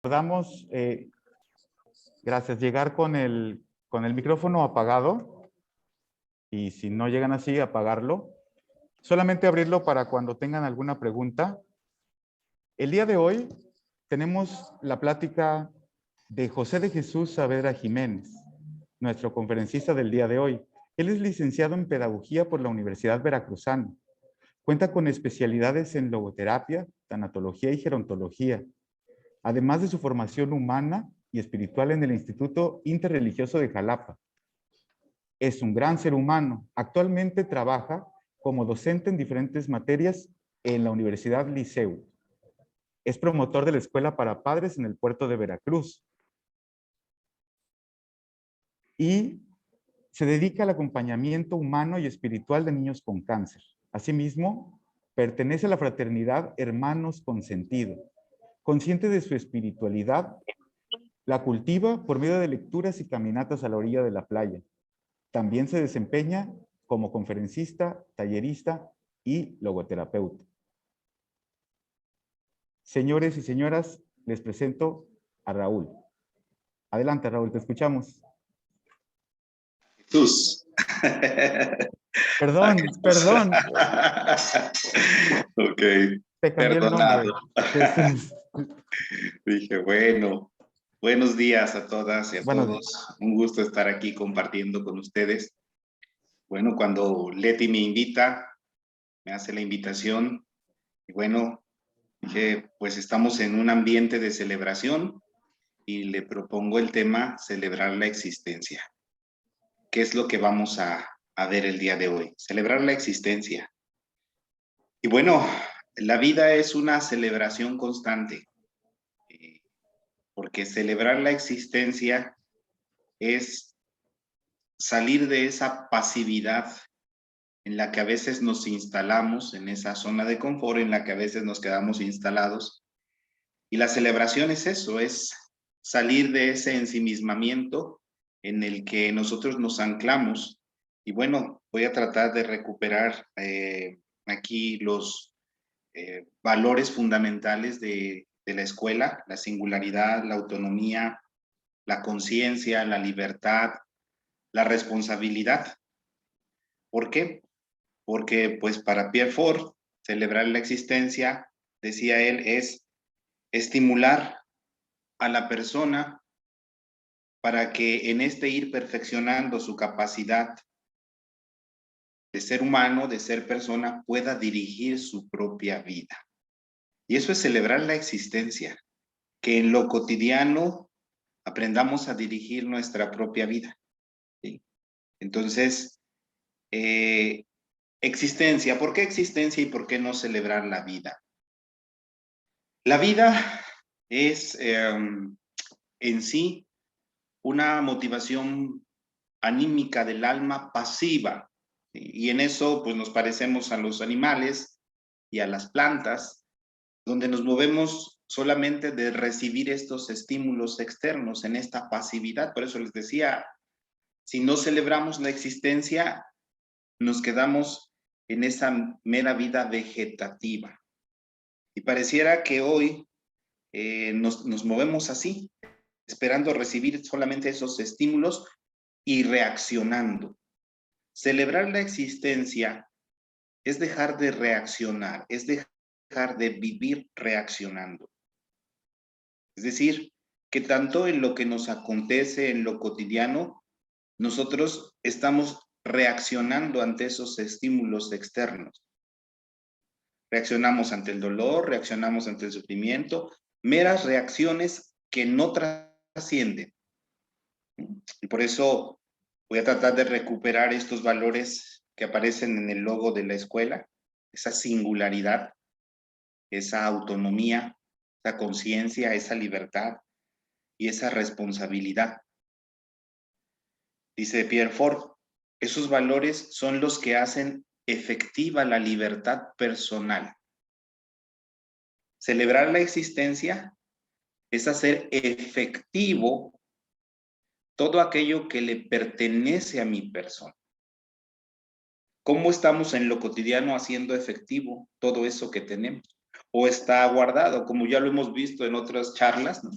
Recordamos, gracias, llegar con el micrófono apagado y si no llegan así, apagarlo. Solamente abrirlo para cuando tengan alguna pregunta. El día de hoy tenemos la plática de José de Jesús Saavedra Jiménez, nuestro conferencista del día de hoy. Él es licenciado en Pedagogía por la Universidad Veracruzana. Cuenta con especialidades en logoterapia, tanatología y gerontología, además de su formación humana y espiritual en el Instituto Interreligioso de Jalapa. Es un gran ser humano. Actualmente trabaja como docente en diferentes materias en la Universidad Liceu. Es promotor de la Escuela para Padres en el puerto de Veracruz. Y se dedica al acompañamiento humano y espiritual de niños con cáncer. Asimismo, pertenece a la fraternidad Hermanos con Sentido. Consciente de su espiritualidad, la cultiva por medio de lecturas y caminatas a la orilla de la playa. También se desempeña como conferencista, tallerista y logoterapeuta. Señores y señoras, les presento a Raúl. Adelante, Raúl, te escuchamos. Jesús. Perdón. Ok, Te cambié el nombre. Jesús. Dije, bueno, buenos días a todas y a Buenos todos. Un gusto estar aquí compartiendo con ustedes. Bueno, cuando Leti me invita, me hace la invitación, y bueno, dije, pues estamos en un ambiente de celebración y le propongo el tema celebrar la existencia. ¿Qué es lo que vamos a ver el día de hoy? Celebrar la existencia. Y bueno, la vida es una celebración constante, porque celebrar la existencia es salir de esa pasividad en la que a veces nos instalamos, en esa zona de confort en la que a veces nos quedamos instalados. Y la celebración es eso, es salir de ese ensimismamiento en el que nosotros nos anclamos. Y bueno, voy a tratar de recuperar aquí los valores fundamentales de la escuela, la singularidad, la autonomía, la conciencia, la libertad, la responsabilidad. ¿Por qué? Porque pues para Pierre Fort, celebrar la existencia, decía él, es estimular a la persona para que en este ir perfeccionando su capacidad de ser humano, de ser persona, pueda dirigir su propia vida. Y eso es celebrar la existencia, que en lo cotidiano aprendamos a dirigir nuestra propia vida. ¿Sí? Entonces, existencia, ¿por qué existencia y por qué no celebrar la vida? La vida es en sí una motivación anímica del alma pasiva, y en eso pues nos parecemos a los animales y a las plantas, donde nos movemos solamente de recibir estos estímulos externos en esta pasividad. Por eso les decía, si no celebramos la existencia, nos quedamos en esa mera vida vegetativa. Y pareciera que hoy nos movemos así, esperando recibir solamente esos estímulos y reaccionando. Celebrar la existencia es dejar de reaccionar, es dejar de vivir reaccionando. Es decir, que tanto en lo que nos acontece en lo cotidiano, nosotros estamos reaccionando ante esos estímulos externos. Reaccionamos ante el dolor, reaccionamos ante el sufrimiento, meras reacciones que no trascienden. Y por eso voy a tratar de recuperar estos valores que aparecen en el logo de la escuela, esa singularidad, esa autonomía, esa conciencia, esa libertad y esa responsabilidad. Dice Pierre Fort, esos valores son los que hacen efectiva la libertad personal. Celebrar la existencia es hacer efectivo todo aquello que le pertenece a mi persona. ¿Cómo estamos en lo cotidiano haciendo efectivo todo eso que tenemos? ¿O está guardado, como ya lo hemos visto en otras charlas, ¿no?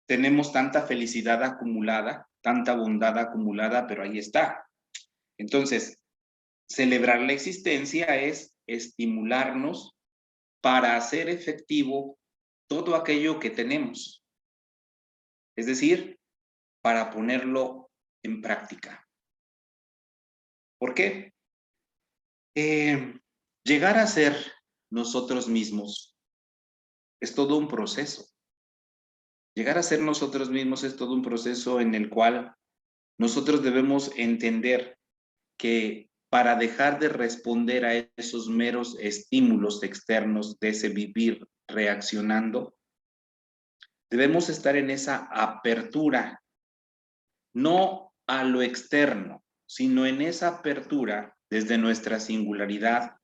tenemos tanta felicidad acumulada, tanta bondad acumulada, pero ahí está. Entonces, celebrar la existencia es estimularnos para hacer efectivo todo aquello que tenemos. Es decir, para ponerlo en práctica. ¿Por qué? Llegar a ser nosotros mismos es todo un proceso. Llegar a ser nosotros mismos es todo un proceso en el cual nosotros debemos entender que para dejar de responder a esos meros estímulos externos de ese vivir reaccionando, debemos estar en esa apertura, no a lo externo, sino en esa apertura desde nuestra singularidad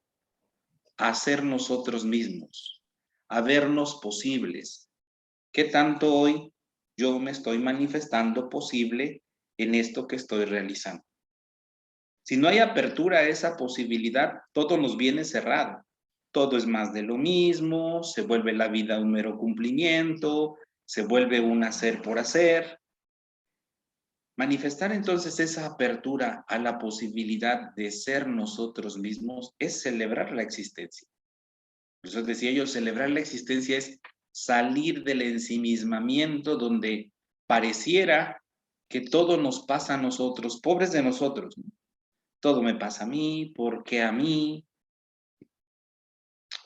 a ser nosotros mismos, a vernos posibles. ¿Qué tanto hoy yo me estoy manifestando posible en esto que estoy realizando? Si no hay apertura a esa posibilidad, todo nos viene cerrado. Todo es más de lo mismo, se vuelve la vida un mero cumplimiento, se vuelve un hacer por hacer. Manifestar entonces esa apertura a la posibilidad de ser nosotros mismos es celebrar la existencia. Por eso decía yo, celebrar la existencia es salir del ensimismamiento donde pareciera que todo nos pasa a nosotros, pobres de nosotros, ¿no? Todo me pasa a mí, ¿por qué a mí?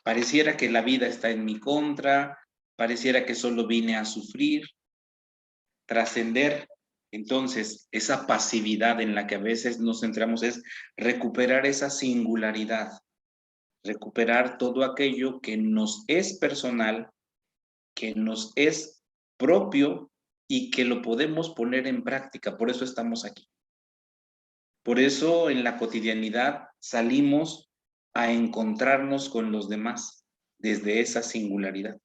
Pareciera que la vida está en mi contra, pareciera que solo vine a sufrir. Trascender, entonces, esa pasividad en la que a veces nos centramos es recuperar esa singularidad, recuperar todo aquello que nos es personal, que nos es propio y que lo podemos poner en práctica. Por eso estamos aquí. Por eso en la cotidianidad salimos a encontrarnos con los demás desde esa singularidad.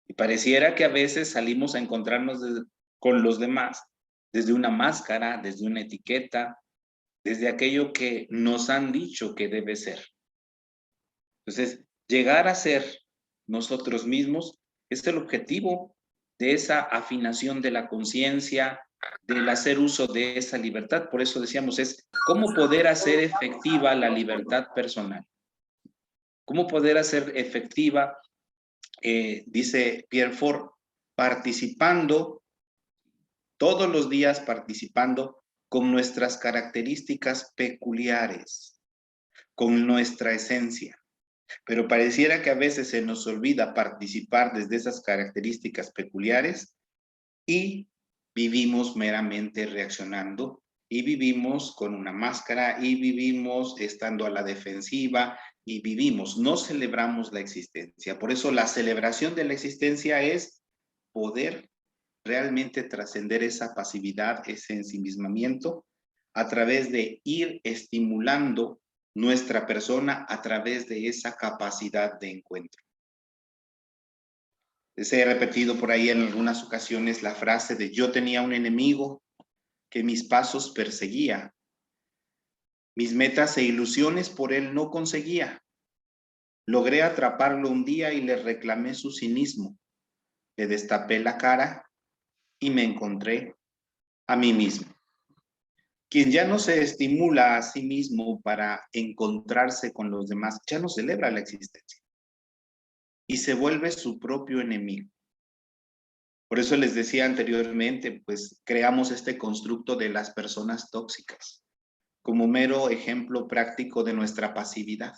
Y pareciera que a veces salimos a encontrarnos con los demás desde una máscara, desde una etiqueta, desde aquello que nos han dicho que debe ser. Entonces, llegar a ser nosotros mismos es el objetivo de esa afinación de la conciencia, del hacer uso de esa libertad. Por eso decíamos, es cómo poder hacer efectiva la libertad personal. Cómo poder hacer efectiva, dice Pierre Fort, participando, todos los días participando con nuestras características peculiares, con nuestra esencia. Pero pareciera que a veces se nos olvida participar desde esas características peculiares y vivimos meramente reaccionando y vivimos con una máscara y vivimos estando a la defensiva y vivimos, no celebramos la existencia. Por eso la celebración de la existencia es poder realmente trascender esa pasividad, ese ensimismamiento, a través de ir estimulando nuestra persona a través de esa capacidad de encuentro. Se ha repetido por ahí en algunas ocasiones la frase de yo tenía un enemigo que mis pasos perseguía, mis metas e ilusiones por él no conseguía. Logré atraparlo un día y le reclamé su cinismo. Le destapé la cara y me encontré a mí mismo. Quien ya no se estimula a sí mismo para encontrarse con los demás, ya no celebra la existencia y se vuelve su propio enemigo. Por eso les decía anteriormente, pues creamos este constructo de las personas tóxicas como mero ejemplo práctico de nuestra pasividad.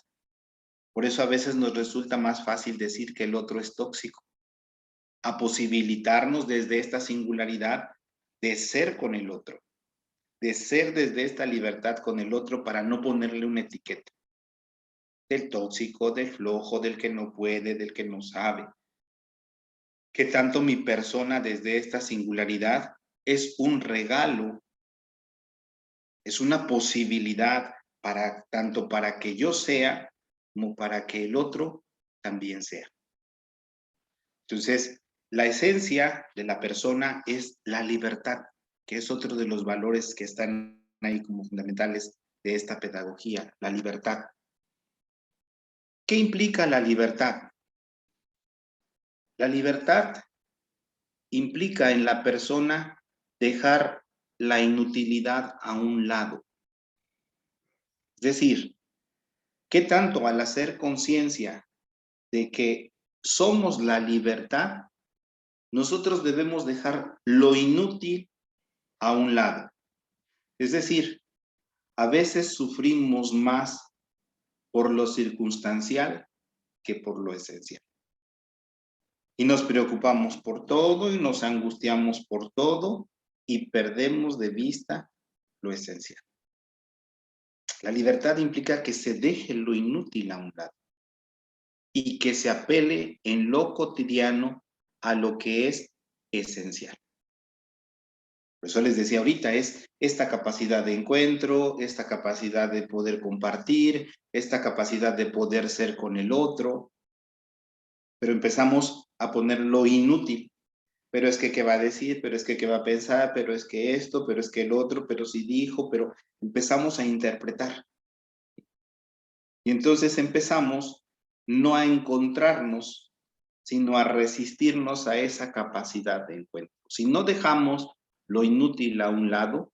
Por eso a veces nos resulta más fácil decir que el otro es tóxico, a posibilitarnos desde esta singularidad de ser con el otro, de ser desde esta libertad con el otro para no ponerle una etiqueta del tóxico, del flojo, del que no puede, del que no sabe. Que tanto mi persona desde esta singularidad es un regalo, es una posibilidad para tanto para que yo sea como para que el otro también sea. Entonces, la esencia de la persona es la libertad, que es otro de los valores que están ahí como fundamentales de esta pedagogía, la libertad. ¿Qué implica la libertad? La libertad implica en la persona dejar la inutilidad a un lado. Es decir, ¿qué tanto al hacer conciencia de que somos la libertad, nosotros debemos dejar lo inútil a un lado? Es decir, a veces sufrimos más por lo circunstancial que por lo esencial. Y nos preocupamos por todo y nos angustiamos por todo y perdemos de vista lo esencial. La libertad implica que se deje lo inútil a un lado y que se apele en lo cotidiano a lo que es esencial. Por eso les decía ahorita, es esta capacidad de encuentro, esta capacidad de poder compartir, esta capacidad de poder ser con el otro, pero empezamos a poner lo inútil. Pero es que qué va a decir, pero es que qué va a pensar, pero es que esto, pero es que el otro, pero si dijo, pero empezamos a interpretar. Y entonces empezamos no a encontrarnos, sino a resistirnos a esa capacidad de encuentro. Si no dejamos lo inútil a un lado,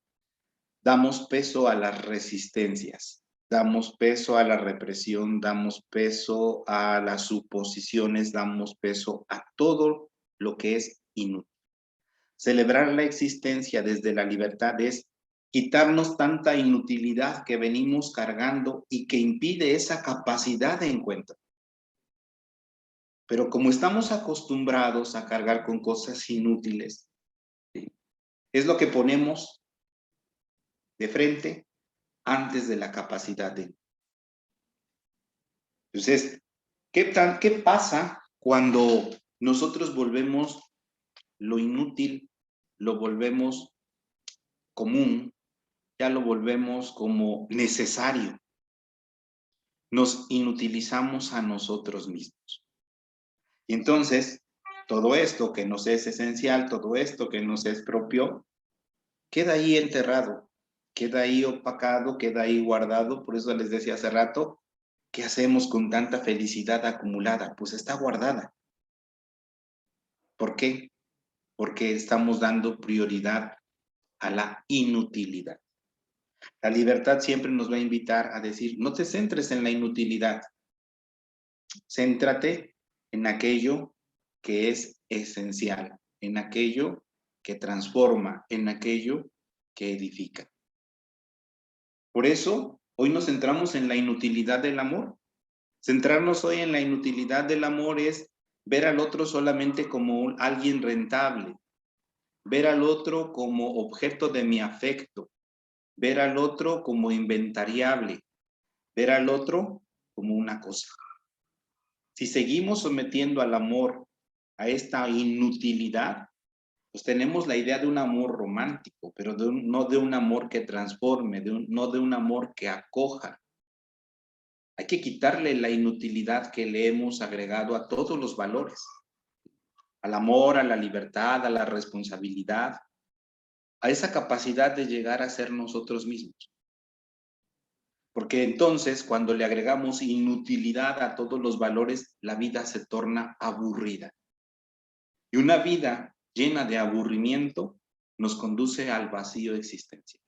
damos peso a las resistencias, damos peso a la represión, damos peso a las suposiciones, damos peso a todo lo que es inútil. Celebrar la existencia desde la libertad es quitarnos tanta inutilidad que venimos cargando y que impide esa capacidad de encuentro. Pero como estamos acostumbrados a cargar con cosas inútiles, ¿sí?, es lo que ponemos de frente antes de la capacidad de. Entonces, ¿qué pasa cuando nosotros volvemos lo inútil, lo volvemos común, ya lo volvemos como necesario? Nos inutilizamos a nosotros mismos. Y entonces, todo esto que nos es esencial, todo esto que nos es propio, queda ahí enterrado, queda ahí opacado, queda ahí guardado. Por eso les decía hace rato, ¿qué hacemos con tanta felicidad acumulada? Pues está guardada. ¿Por qué? Porque estamos dando prioridad a la inutilidad. La libertad siempre nos va a invitar a decir, no te centres en la inutilidad, céntrate en aquello que es esencial, en aquello que transforma, en aquello que edifica. Por eso, hoy nos centramos en la inutilidad del amor. Centrarnos hoy en la inutilidad del amor es ver al otro solamente como alguien rentable, ver al otro como objeto de mi afecto, ver al otro como inventariable, ver al otro como una cosa. Si seguimos sometiendo al amor a esta inutilidad, pues tenemos la idea de un amor romántico, pero no de un amor que transforme, no de un amor que acoja. Hay que quitarle la inutilidad que le hemos agregado a todos los valores, al amor, a la libertad, a la responsabilidad, a esa capacidad de llegar a ser nosotros mismos. Porque entonces, cuando le agregamos inutilidad a todos los valores, la vida se torna aburrida. Y una vida llena de aburrimiento nos conduce al vacío existencial.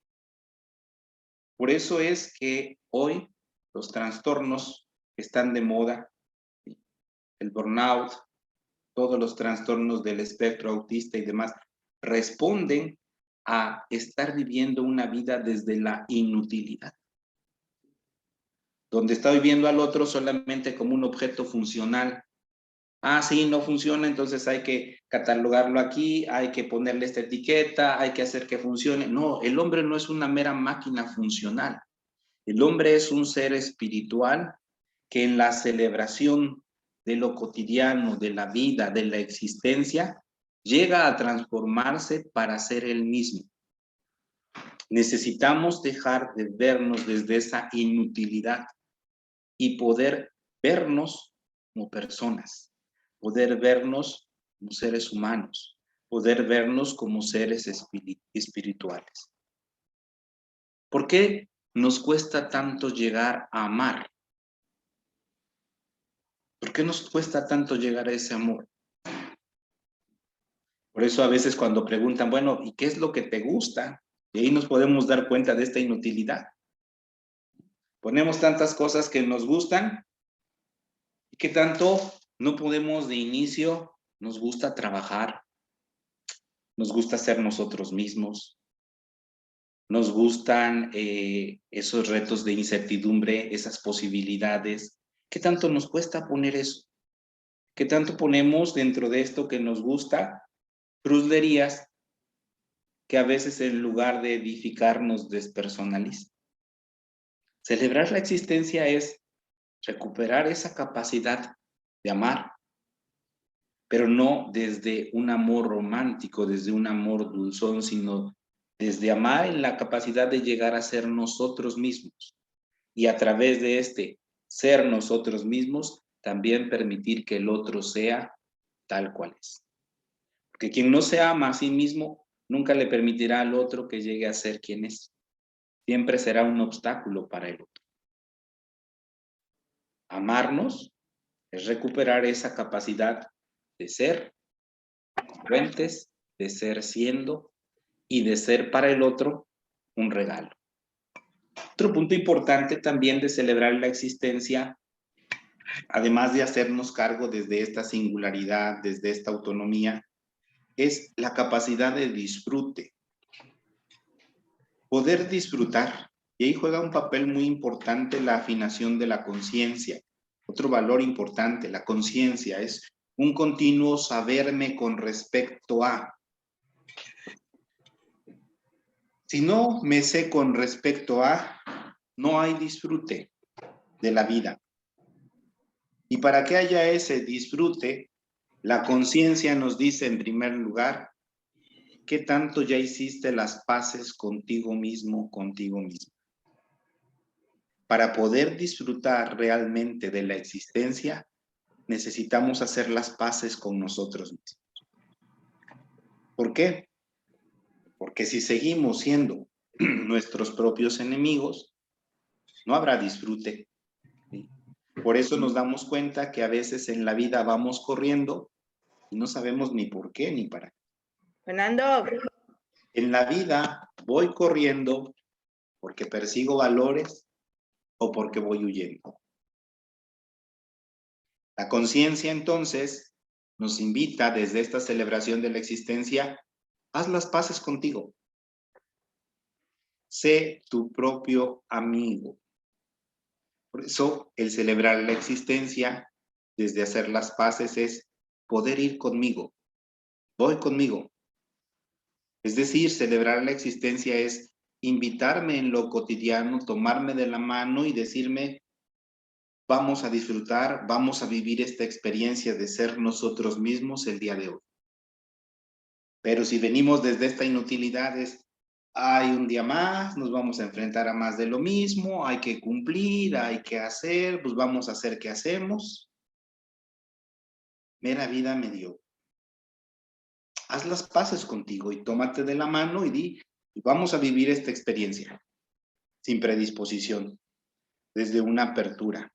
Por eso es que hoy los trastornos que están de moda, el burnout, todos los trastornos del espectro autista y demás, responden a estar viviendo una vida desde la inutilidad, donde estoy viendo al otro solamente como un objeto funcional. Ah, sí, no funciona, entonces hay que catalogarlo aquí, hay que ponerle esta etiqueta, hay que hacer que funcione. No, el hombre no es una mera máquina funcional. El hombre es un ser espiritual que en la celebración de lo cotidiano, de la vida, de la existencia, llega a transformarse para ser él mismo. Necesitamos dejar de vernos desde esa inutilidad y poder vernos como personas, poder vernos como seres humanos, poder vernos como seres espirituales. ¿Por qué nos cuesta tanto llegar a amar? ¿Por qué nos cuesta tanto llegar a ese amor? Por eso a veces cuando preguntan, bueno, ¿y qué es lo que te gusta? Y ahí nos podemos dar cuenta de esta inutilidad. Ponemos tantas cosas que nos gustan y que tanto no podemos de inicio, nos gusta trabajar, nos gusta ser nosotros mismos, nos gustan esos retos de incertidumbre, esas posibilidades. ¿Qué tanto nos cuesta poner eso? ¿Qué tanto ponemos dentro de esto que nos gusta? Fruslerías que a veces en lugar de edificar nos despersonaliza. Celebrar la existencia es recuperar esa capacidad de amar, pero no desde un amor romántico, desde un amor dulzón, sino desde amar en la capacidad de llegar a ser nosotros mismos. Y a través de este ser nosotros mismos, también permitir que el otro sea tal cual es. Porque quien no se ama a sí mismo, nunca le permitirá al otro que llegue a ser quien es. Siempre será un obstáculo para el otro. Amarnos es recuperar esa capacidad de ser congruentes, de ser siendo y de ser para el otro un regalo. Otro punto importante también de celebrar la existencia, además de hacernos cargo desde esta singularidad, desde esta autonomía, es la capacidad de disfrute. Poder disfrutar. Y ahí juega un papel muy importante la afinación de la conciencia. Otro valor importante, la conciencia, es un continuo saberme con respecto a. Si no me sé con respecto a, no hay disfrute de la vida. Y para que haya ese disfrute, la conciencia nos dice en primer lugar, ¿qué tanto ya hiciste las paces contigo mismo, contigo mismo? Para poder disfrutar realmente de la existencia, necesitamos hacer las paces con nosotros mismos. ¿Por qué? Porque si seguimos siendo nuestros propios enemigos, no habrá disfrute. ¿Sí? Por eso nos damos cuenta que a veces en la vida vamos corriendo y no sabemos ni por qué ni para qué. Fernando. En la vida voy corriendo porque persigo valores o porque voy huyendo. La conciencia entonces nos invita desde esta celebración de la existencia, haz las paces contigo. Sé tu propio amigo. Por eso el celebrar la existencia desde hacer las paces es poder ir conmigo. Voy conmigo. Es decir, celebrar la existencia es invitarme en lo cotidiano, tomarme de la mano y decirme, vamos a disfrutar, vamos a vivir esta experiencia de ser nosotros mismos el día de hoy. Pero si venimos desde esta inutilidad, hay un día más, nos vamos a enfrentar a más de lo mismo, hay que cumplir, hay que hacer, pues vamos a hacer qué hacemos. Mera vida mediocre. Haz las paces contigo y tómate de la mano y di, vamos a vivir esta experiencia sin predisposición, desde una apertura,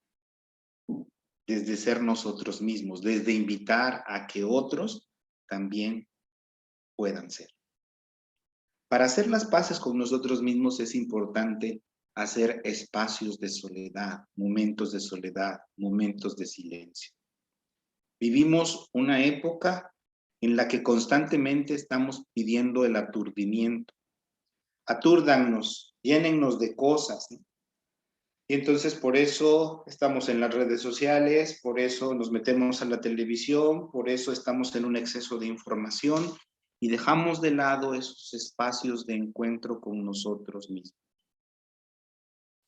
desde ser nosotros mismos, desde invitar a que otros también puedan ser. Para hacer las paces con nosotros mismos es importante hacer espacios de soledad, momentos de silencio. Vivimos una época en la que constantemente estamos pidiendo el aturdimiento. Atúrdanos, llénennos de cosas, ¿no? Y entonces por eso estamos en las redes sociales, por eso nos metemos a la televisión, por eso estamos en un exceso de información y dejamos de lado esos espacios de encuentro con nosotros mismos.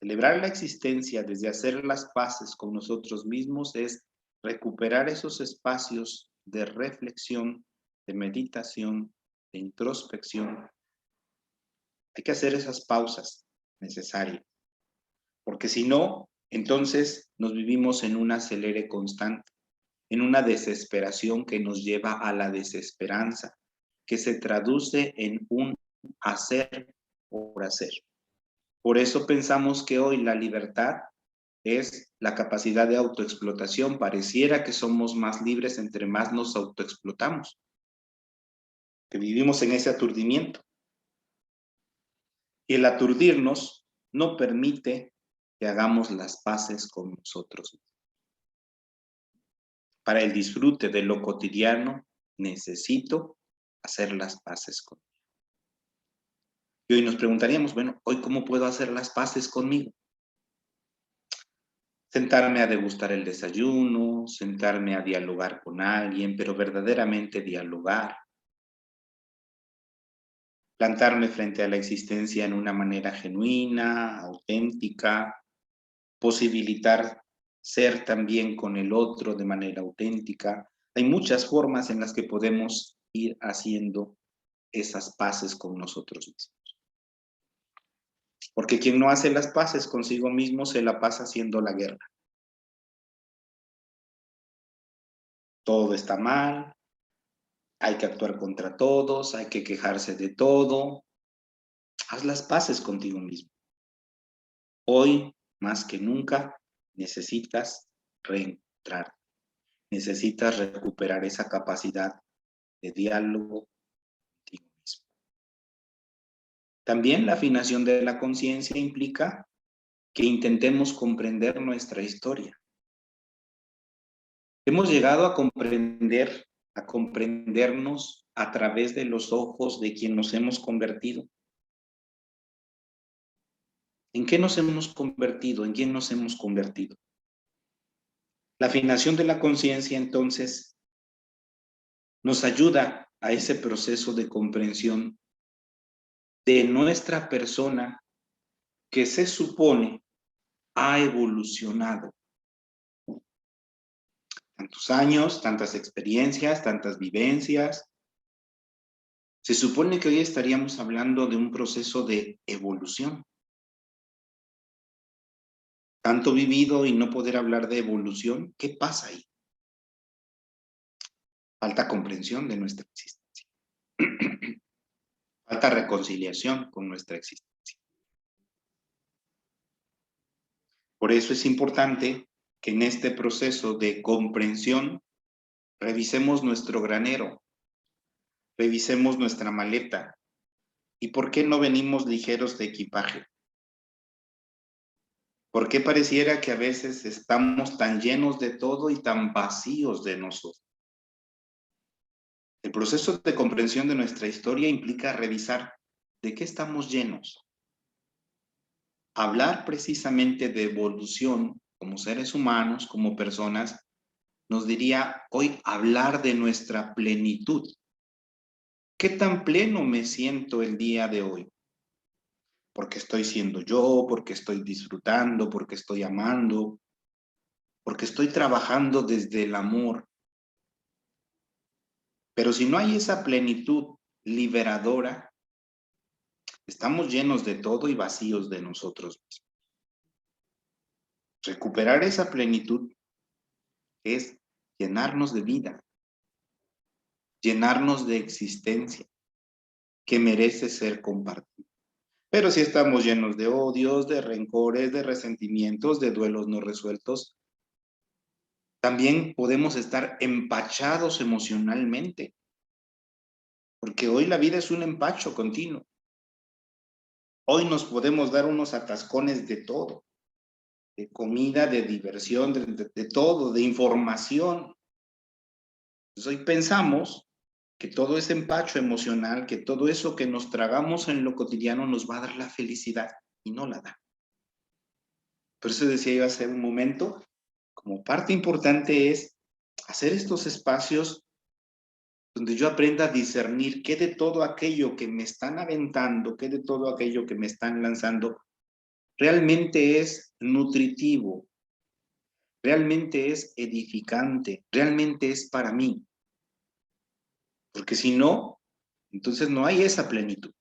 Celebrar la existencia desde hacer las paces con nosotros mismos es recuperar esos espacios de reflexión, de meditación, de introspección. Hay que hacer esas pausas necesarias, porque si no, entonces nos vivimos en un acelere constante, en una desesperación que nos lleva a la desesperanza, que se traduce en un hacer por hacer. Por eso pensamos que hoy la libertad es la capacidad de autoexplotación. Pareciera que somos más libres entre más nos autoexplotamos. que vivimos en ese aturdimiento. Y el aturdirnos no permite que hagamos las paces con nosotros. Para el disfrute de lo cotidiano, necesito hacer las paces conmigo. Y hoy nos preguntaríamos, bueno, ¿hoy cómo puedo hacer las paces conmigo? Sentarme a degustar el desayuno, sentarme a dialogar con alguien, pero verdaderamente dialogar. Plantarme frente a la existencia en una manera genuina, auténtica, posibilitar ser también con el otro de manera auténtica. Hay muchas formas en las que podemos ir haciendo esas paces con nosotros mismos. Porque quien no hace las paces consigo mismo se la pasa haciendo la guerra. Todo está mal, hay que actuar contra todos, hay que quejarse de todo. Haz las paces contigo mismo. Hoy, más que nunca, necesitas reentrar. Necesitas recuperar esa capacidad de diálogo contigo mismo. También la afinación de la conciencia implica que intentemos comprender nuestra historia. Hemos llegado a comprendernos a través de los ojos de quien nos hemos convertido. ¿En qué nos hemos convertido? ¿En quién nos hemos convertido? La afinación de la conciencia, entonces, nos ayuda a ese proceso de comprensión de nuestra persona que se supone ha evolucionado. Tantos años, tantas experiencias, tantas vivencias. Se supone que hoy estaríamos hablando de un proceso de evolución. Tanto vivido y no poder hablar de evolución, ¿qué pasa ahí? Falta comprensión de nuestra existencia. Falta reconciliación con nuestra existencia. Por eso es importante que en este proceso de comprensión revisemos nuestro granero, revisemos nuestra maleta. ¿Y por qué no venimos ligeros de equipaje? ¿Por qué pareciera que a veces estamos tan llenos de todo y tan vacíos de nosotros? El proceso de comprensión de nuestra historia implica revisar de qué estamos llenos. Hablar precisamente de evolución como seres humanos, como personas, nos diría hoy hablar de nuestra plenitud. ¿Qué tan pleno me siento el día de hoy? Porque estoy siendo yo, porque estoy disfrutando, porque estoy amando, porque estoy trabajando desde el amor. Pero si no hay esa plenitud liberadora, estamos llenos de todo y vacíos de nosotros mismos. Recuperar esa plenitud es llenarnos de vida, llenarnos de existencia que merece ser compartida. Pero si estamos llenos de odios, de rencores, de resentimientos, de duelos no resueltos, también podemos estar empachados emocionalmente, porque hoy la vida es un empacho continuo. Hoy nos podemos dar unos atascones de todo, de comida, de diversión, de todo, de información. Entonces hoy pensamos que todo ese empacho emocional, que todo eso que nos tragamos en lo cotidiano nos va a dar la felicidad y no la da. Por eso decía yo hace un momento, como parte importante es hacer estos espacios donde yo aprenda a discernir qué de todo aquello que me están aventando, qué de todo aquello que me están lanzando, realmente es nutritivo, realmente es edificante, realmente es para mí. Porque si no, entonces no hay esa plenitud.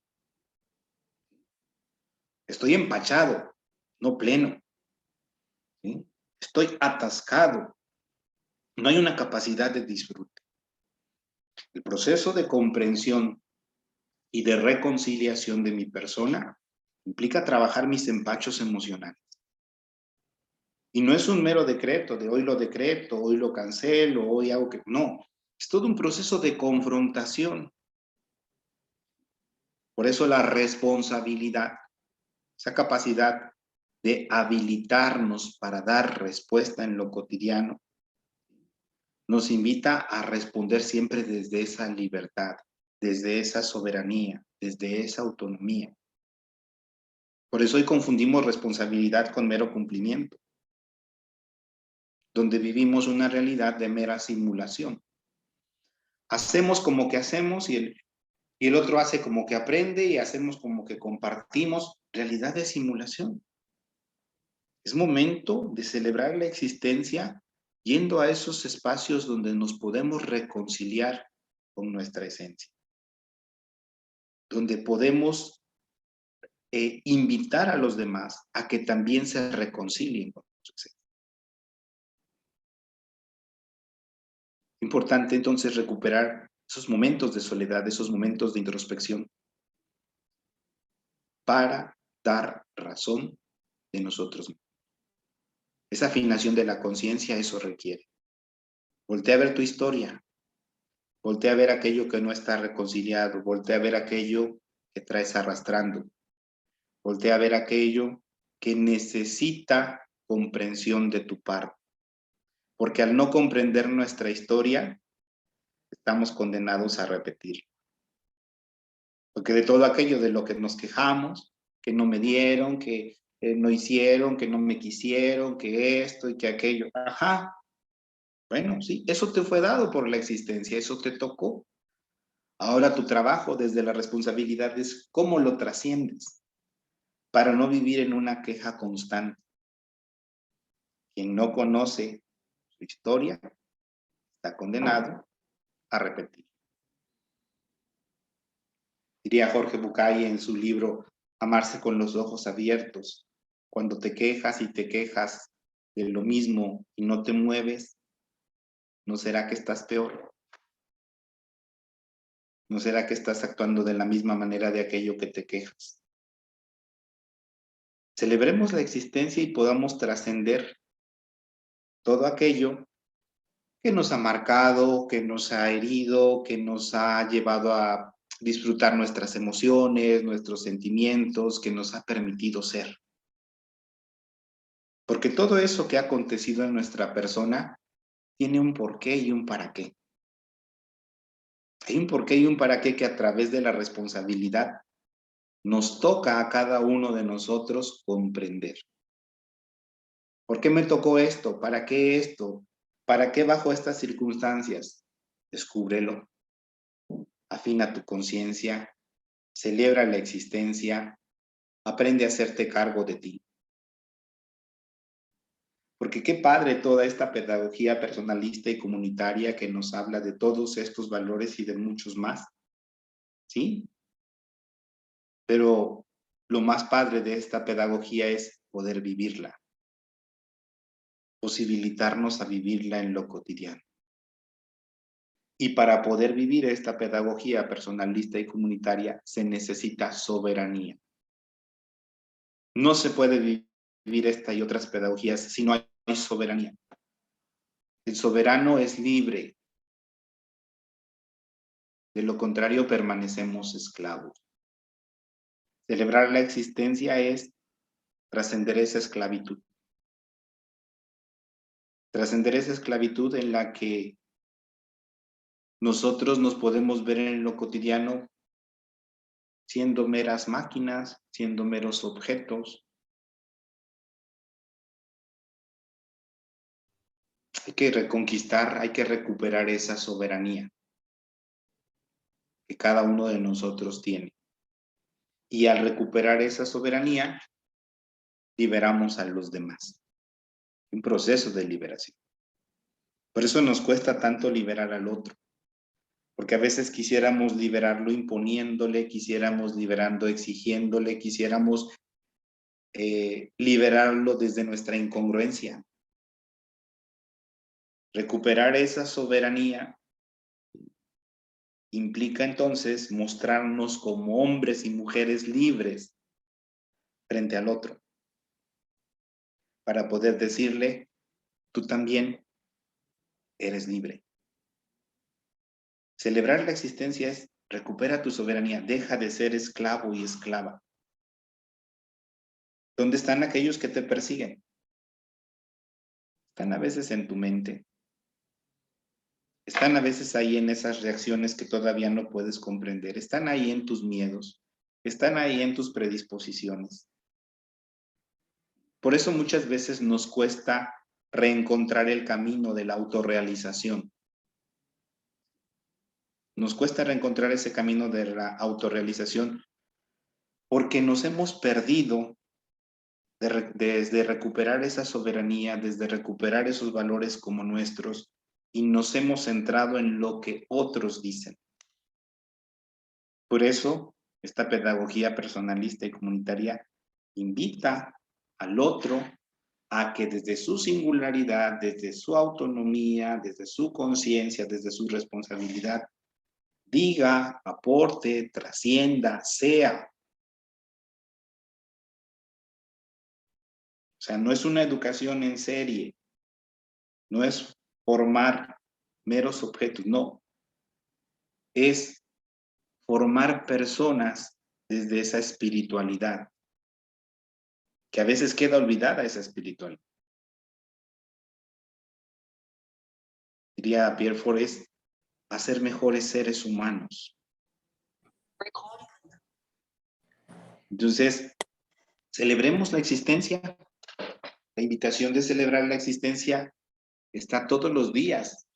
Estoy empachado, no pleno. ¿Sí? Estoy atascado. No hay una capacidad de disfrute. El proceso de comprensión y de reconciliación de mi persona implica trabajar mis empachos emocionales. Y no es un mero decreto de hoy lo decreto, hoy lo cancelo, hoy hago que... No, es todo un proceso de confrontación. Por eso la responsabilidad, esa capacidad de habilitarnos para dar respuesta en lo cotidiano, nos invita a responder siempre desde esa libertad, desde esa soberanía, desde esa autonomía. Por eso hoy confundimos responsabilidad con mero cumplimiento, donde vivimos una realidad de mera simulación. Hacemos como que hacemos y el otro hace como que aprende y hacemos como que compartimos. Realidad de simulación. Es momento de celebrar la existencia yendo a esos espacios donde nos podemos reconciliar con nuestra esencia, donde podemos invitar a los demás a que también se reconcilien con su esencia. Importante entonces recuperar esos momentos de soledad, esos momentos de introspección, para dar razón de nosotros mismos. Esa afinación de la conciencia, eso requiere. Voltea a ver tu historia, voltea a ver aquello que no está reconciliado, voltea a ver aquello que traes arrastrando, voltea a ver aquello que necesita comprensión de tu parte. Porque al no comprender nuestra historia, estamos condenados a repetir. Porque de todo aquello de lo que nos quejamos, que no me dieron, que no hicieron, que no me quisieron, que esto y que aquello. Ajá. Bueno, sí, eso te fue dado por la existencia, eso te tocó. Ahora tu trabajo desde la responsabilidad es cómo lo trasciendes para no vivir en una queja constante. Quien no conoce su historia está condenado a repetir. Diría Jorge Bucay en su libro Amarse con los ojos abiertos: cuando te quejas y te quejas de lo mismo y no te mueves, ¿no será que estás peor? ¿No será que estás actuando de la misma manera de aquello que te quejas? Celebremos la existencia y podamos trascender todo aquello que nos ha marcado, que nos ha herido, que nos ha llevado a disfrutar nuestras emociones, nuestros sentimientos, que nos ha permitido ser. Porque todo eso que ha acontecido en nuestra persona tiene un porqué y un para qué. Hay un porqué y un para qué que a través de la responsabilidad nos toca a cada uno de nosotros comprender. ¿Por qué me tocó esto? ¿Para qué esto? ¿Para qué bajo estas circunstancias? Descúbrelo. Afina tu conciencia, celebra la existencia, aprende a hacerte cargo de ti. Porque qué padre toda esta pedagogía personalista y comunitaria que nos habla de todos estos valores y de muchos más, ¿sí? Pero lo más padre de esta pedagogía es poder vivirla, posibilitarnos a vivirla en lo cotidiano. Y para poder vivir esta pedagogía personalista y comunitaria se necesita soberanía. No se puede vivir esta y otras pedagogías si no hay soberanía. El soberano es libre. De lo contrario, permanecemos esclavos. Celebrar la existencia es trascender esa esclavitud. Trascender esa esclavitud en la que nosotros nos podemos ver en lo cotidiano siendo meras máquinas, siendo meros objetos. Hay que reconquistar, hay que recuperar esa soberanía que cada uno de nosotros tiene. Y al recuperar esa soberanía, liberamos a los demás. Un proceso de liberación. Por eso nos cuesta tanto liberar al otro. Porque a veces quisiéramos liberarlo imponiéndole, quisiéramos liberando exigiéndole, quisiéramos liberarlo desde nuestra incongruencia. Recuperar esa soberanía implica entonces mostrarnos como hombres y mujeres libres frente al otro, para poder decirle, tú también eres libre. Celebrar la existencia es Recupera tu soberanía. Deja de ser esclavo y esclava. ¿Dónde están aquellos que te persiguen? Están a veces en tu mente. Están a veces ahí en esas reacciones que todavía no puedes comprender. Están ahí en tus miedos. Están ahí en tus predisposiciones. Por eso muchas veces nos cuesta reencontrar el camino de la autorrealización. Nos cuesta reencontrar ese camino de la autorrealización porque nos hemos perdido desde recuperar esa soberanía, desde recuperar esos valores como nuestros, y nos hemos centrado en lo que otros dicen. Por eso, esta pedagogía personalista y comunitaria invita al otro a que desde su singularidad, desde su autonomía, desde su conciencia, desde su responsabilidad, diga, aporte, trascienda, sea. O sea, no es una educación en serie, no es formar meros objetos, no. Es formar personas desde esa espiritualidad, que a veces queda olvidada esa espiritualidad. Diría Pierre Forest, a ser mejores seres humanos. Entonces, celebremos la existencia. La invitación de celebrar la existencia está todos los días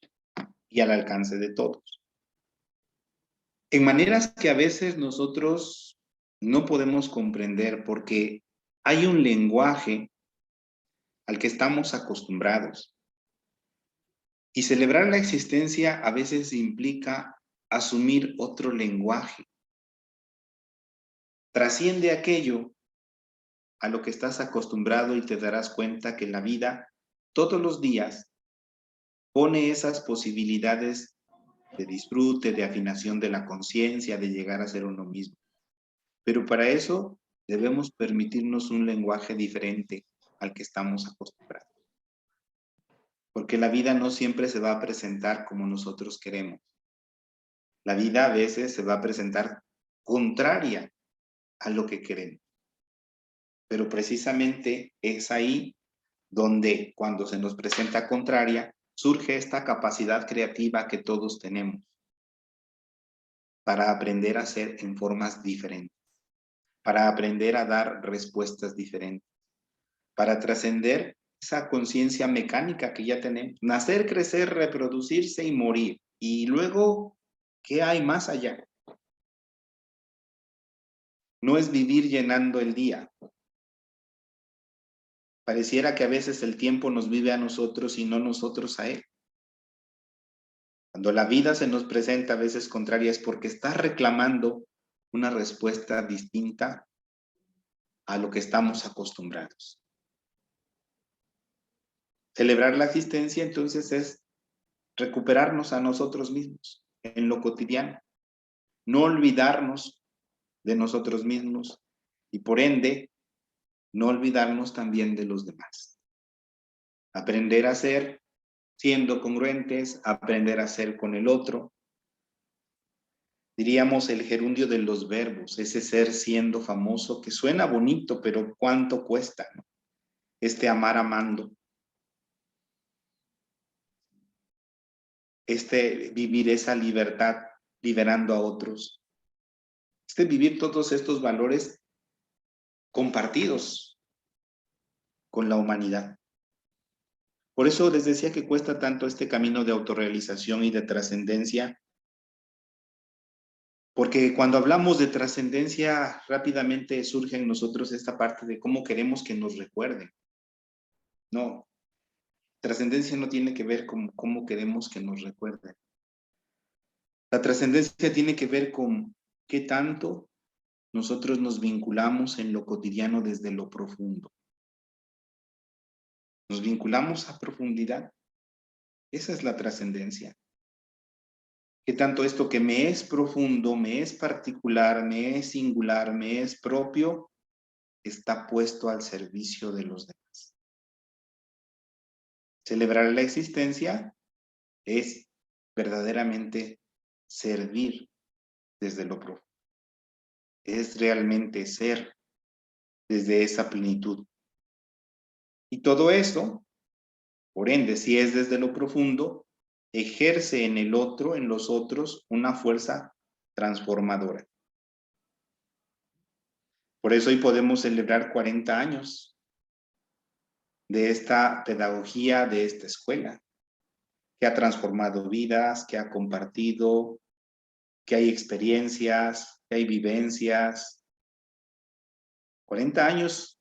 y al alcance de todos. En maneras que a veces nosotros no podemos comprender porque hay un lenguaje al que estamos acostumbrados. Y celebrar la existencia a veces implica asumir otro lenguaje. Trasciende aquello a lo que estás acostumbrado y te darás cuenta que la vida todos los días pone esas posibilidades de disfrute, de afinación de la conciencia, de llegar a ser uno mismo. Pero para eso debemos permitirnos un lenguaje diferente al que estamos acostumbrados. Porque la vida no siempre se va a presentar como nosotros queremos. La vida a veces se va a presentar contraria a lo que queremos. Pero precisamente es ahí donde cuando se nos presenta contraria, surge esta capacidad creativa que todos tenemos para aprender a ser en formas diferentes, para aprender a dar respuestas diferentes, para trascender esa conciencia mecánica que ya tenemos. Nacer, crecer, reproducirse y morir. Y luego, ¿qué hay más allá? No es vivir llenando el día. Pareciera que a veces el tiempo nos vive a nosotros y no nosotros a él. Cuando la vida se nos presenta a veces contraria es porque está reclamando una respuesta distinta a lo que estamos acostumbrados. Celebrar la existencia entonces es recuperarnos a nosotros mismos en lo cotidiano, no olvidarnos de nosotros mismos y por ende no olvidarnos también de los demás. Aprender a ser siendo congruentes, aprender a ser con el otro. Diríamos el gerundio de los verbos, ese ser siendo famoso que suena bonito, pero ¿cuánto cuesta, no? Este amar amando. Este vivir esa libertad liberando a otros. Este vivir todos estos valores compartidos con la humanidad. Por eso les decía que cuesta tanto este camino de autorrealización y de trascendencia, porque cuando hablamos de trascendencia rápidamente surge en nosotros esta parte de cómo queremos que nos recuerden. No, trascendencia no tiene que ver con cómo queremos que nos recuerden. La trascendencia tiene que ver con qué tanto nosotros nos vinculamos en lo cotidiano desde lo profundo. Nos vinculamos a profundidad. Esa es la trascendencia. Que tanto esto que me es profundo, me es particular, me es singular, me es propio, está puesto al servicio de los demás. Celebrar la existencia es verdaderamente servir desde lo profundo. Es realmente ser desde esa plenitud. Y todo eso, por ende, si es desde lo profundo, ejerce en el otro, en los otros, una fuerza transformadora. Por eso hoy podemos celebrar 40 años de esta pedagogía, de esta escuela, que ha transformado vidas, que ha compartido, que hay experiencias, que hay vivencias. 40 años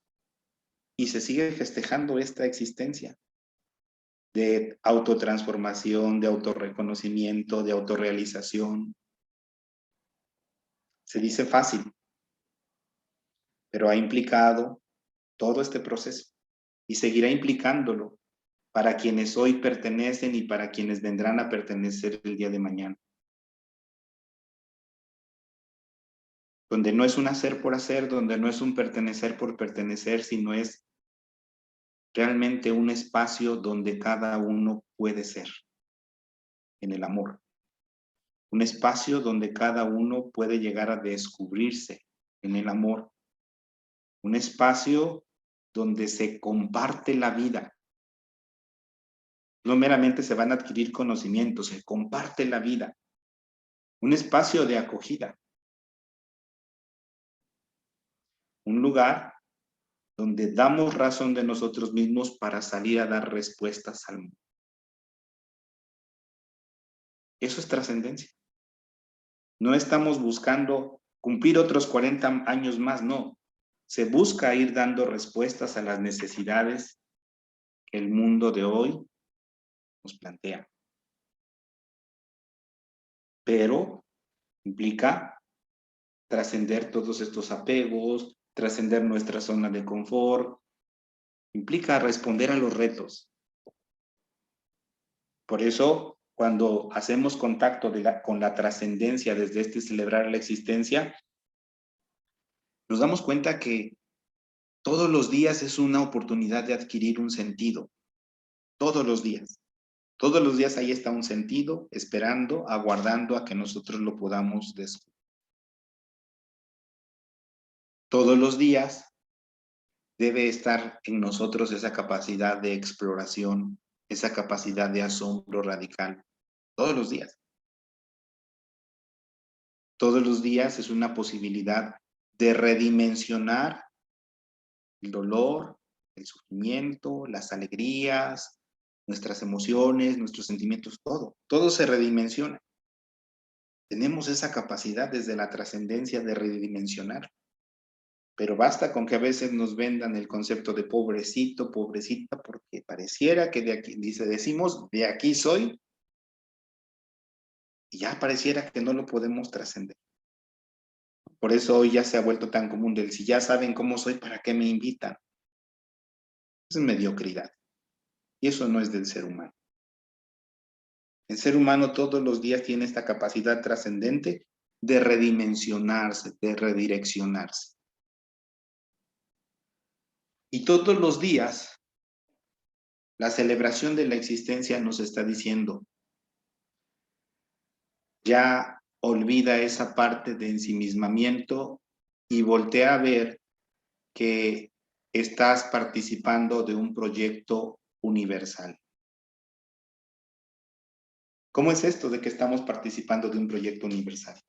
y se sigue festejando esta existencia de autotransformación, de autorreconocimiento, de autorrealización. Se dice fácil, pero ha implicado todo este proceso y seguirá implicándolo para quienes hoy pertenecen y para quienes vendrán a pertenecer el día de mañana. Donde no es un hacer por hacer, donde no es un pertenecer por pertenecer, sino es realmente un espacio donde cada uno puede ser en el amor. Un espacio donde cada uno puede llegar a descubrirse en el amor. Un espacio donde se comparte la vida. No meramente se van a adquirir conocimientos, se comparte la vida. Un espacio de acogida. Un lugar donde damos razón de nosotros mismos para salir a dar respuestas al mundo. Eso es trascendencia. No estamos buscando cumplir otros 40 años más, no. Se busca ir dando respuestas a las necesidades que el mundo de hoy nos plantea. Pero implica trascender todos estos apegos, trascender nuestra zona de confort, implica responder a los retos. Por eso, cuando hacemos contacto con la trascendencia desde este celebrar la existencia, nos damos cuenta que todos los días es una oportunidad de adquirir un sentido. Todos los días. Todos los días ahí está un sentido, esperando, aguardando a que nosotros lo podamos descubrir. Todos los días debe estar en nosotros esa capacidad de exploración, esa capacidad de asombro radical. Todos los días. Todos los días es una posibilidad de redimensionar el dolor, el sufrimiento, las alegrías, nuestras emociones, nuestros sentimientos, todo. Todo se redimensiona. Tenemos esa capacidad desde la trascendencia de redimensionar. Pero basta con que a veces nos vendan el concepto de pobrecito, pobrecita, porque pareciera que de aquí, decimos, de aquí soy, y ya pareciera que no lo podemos trascender. Por eso hoy ya se ha vuelto tan común del si ya saben cómo soy, ¿para qué me invitan? Es mediocridad. Y eso no es del ser humano. El ser humano todos los días tiene esta capacidad trascendente de redimensionarse, de redireccionarse. Y todos los días, la celebración de la existencia nos está diciendo, ya olvida esa parte de ensimismamiento y voltea a ver que estás participando de un proyecto universal. ¿Cómo es esto de que estamos participando de un proyecto universal?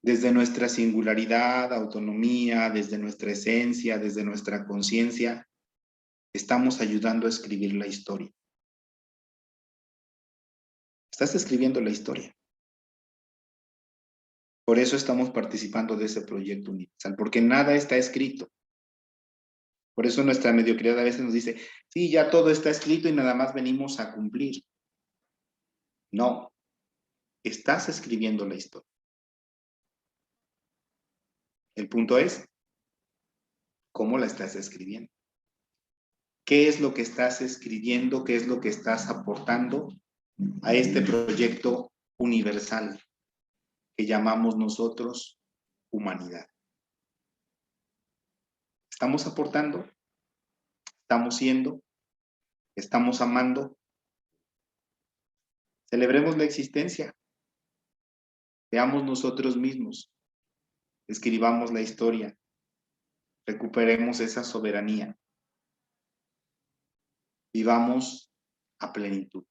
Desde nuestra singularidad, autonomía, desde nuestra esencia, desde nuestra conciencia, estamos ayudando a escribir la historia. Estás escribiendo la historia. Por eso estamos participando de ese proyecto universal, porque nada está escrito. Por eso nuestra mediocridad a veces nos dice, sí, ya todo está escrito y nada más venimos a cumplir. No, estás escribiendo la historia. El punto es, ¿cómo la estás escribiendo? ¿Qué es lo que estás escribiendo? ¿Qué es lo que estás aportando a este proyecto universal que llamamos nosotros humanidad? ¿Estamos aportando? ¿Estamos siendo? ¿Estamos amando? Celebremos la existencia. Seamos nosotros mismos. Escribamos la historia. Recuperemos esa soberanía. Vivamos a plenitud.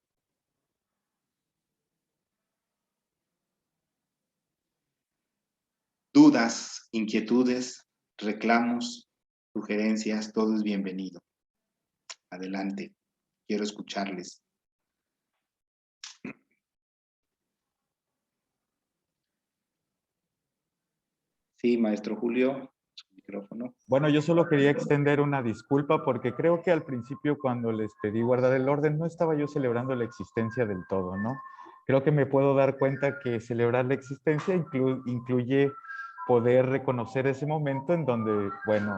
Dudas, inquietudes, reclamos, sugerencias, todo es bienvenido. Adelante, quiero escucharles. Sí, maestro Julio, su micrófono. Bueno, yo solo quería extender una disculpa porque creo que al principio cuando les pedí guardar el orden no estaba yo celebrando la existencia del todo, ¿no? Creo que me puedo dar cuenta que celebrar la existencia incluye poder reconocer ese momento en donde, bueno,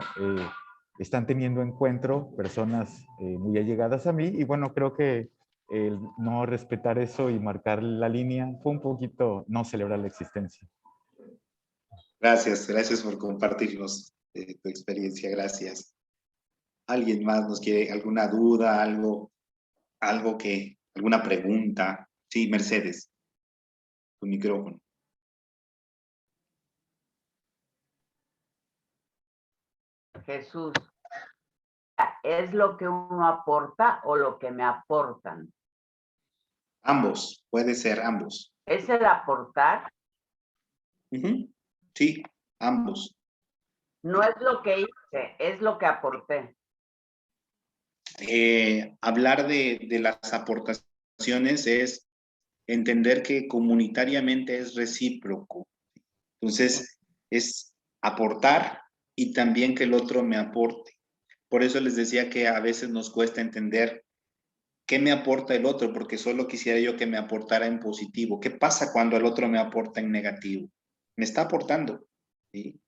están teniendo encuentro personas muy allegadas a mí y bueno, creo que el no respetar eso y marcar la línea fue un poquito no celebrar la existencia. Gracias, gracias por compartirnos tu experiencia, gracias. ¿Alguien más nos quiere alguna duda, alguna pregunta? Sí, Mercedes, tu micrófono. Jesús, ¿es lo que uno aporta o lo que me aportan? Ambos, puede ser ambos. ¿Es el aportar? Sí, ambos. No es lo que hice, es lo que aporté. Hablar de las aportaciones es entender que comunitariamente es recíproco. Entonces, es aportar y también que el otro me aporte. Por eso les decía que a veces nos cuesta entender qué me aporta el otro, porque solo quisiera yo que me aportara en positivo. ¿Qué pasa cuando el otro me aporta en negativo? Me está aportando, ¿sí?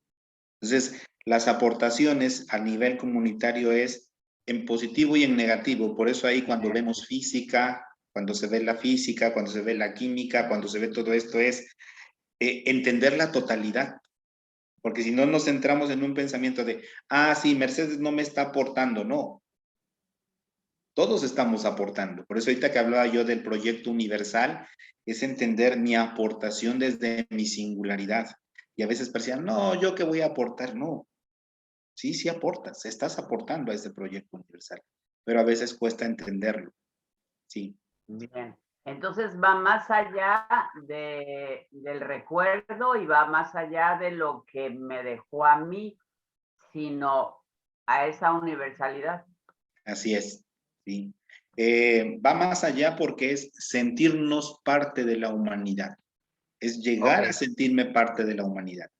Entonces, las aportaciones a nivel comunitario es en positivo y en negativo. Por eso ahí cuando vemos física, cuando se ve la física, cuando se ve la química, cuando se ve todo esto es entender la totalidad. Porque si no nos centramos en un pensamiento de, ah, sí, Mercedes no me está aportando. No, todos estamos aportando. Por eso ahorita que hablaba yo del proyecto universal, es entender mi aportación desde mi singularidad. Y a veces parecían, no, ¿yo qué voy a aportar? No, sí, sí aportas, estás aportando a ese proyecto universal, pero a veces cuesta entenderlo, sí. Bien. Entonces va más allá del recuerdo y va más allá de lo que me dejó a mí, sino a esa universalidad. Así es, sí. Va más allá porque es sentirnos parte de la humanidad, es llegar a sentirme parte de la humanidad.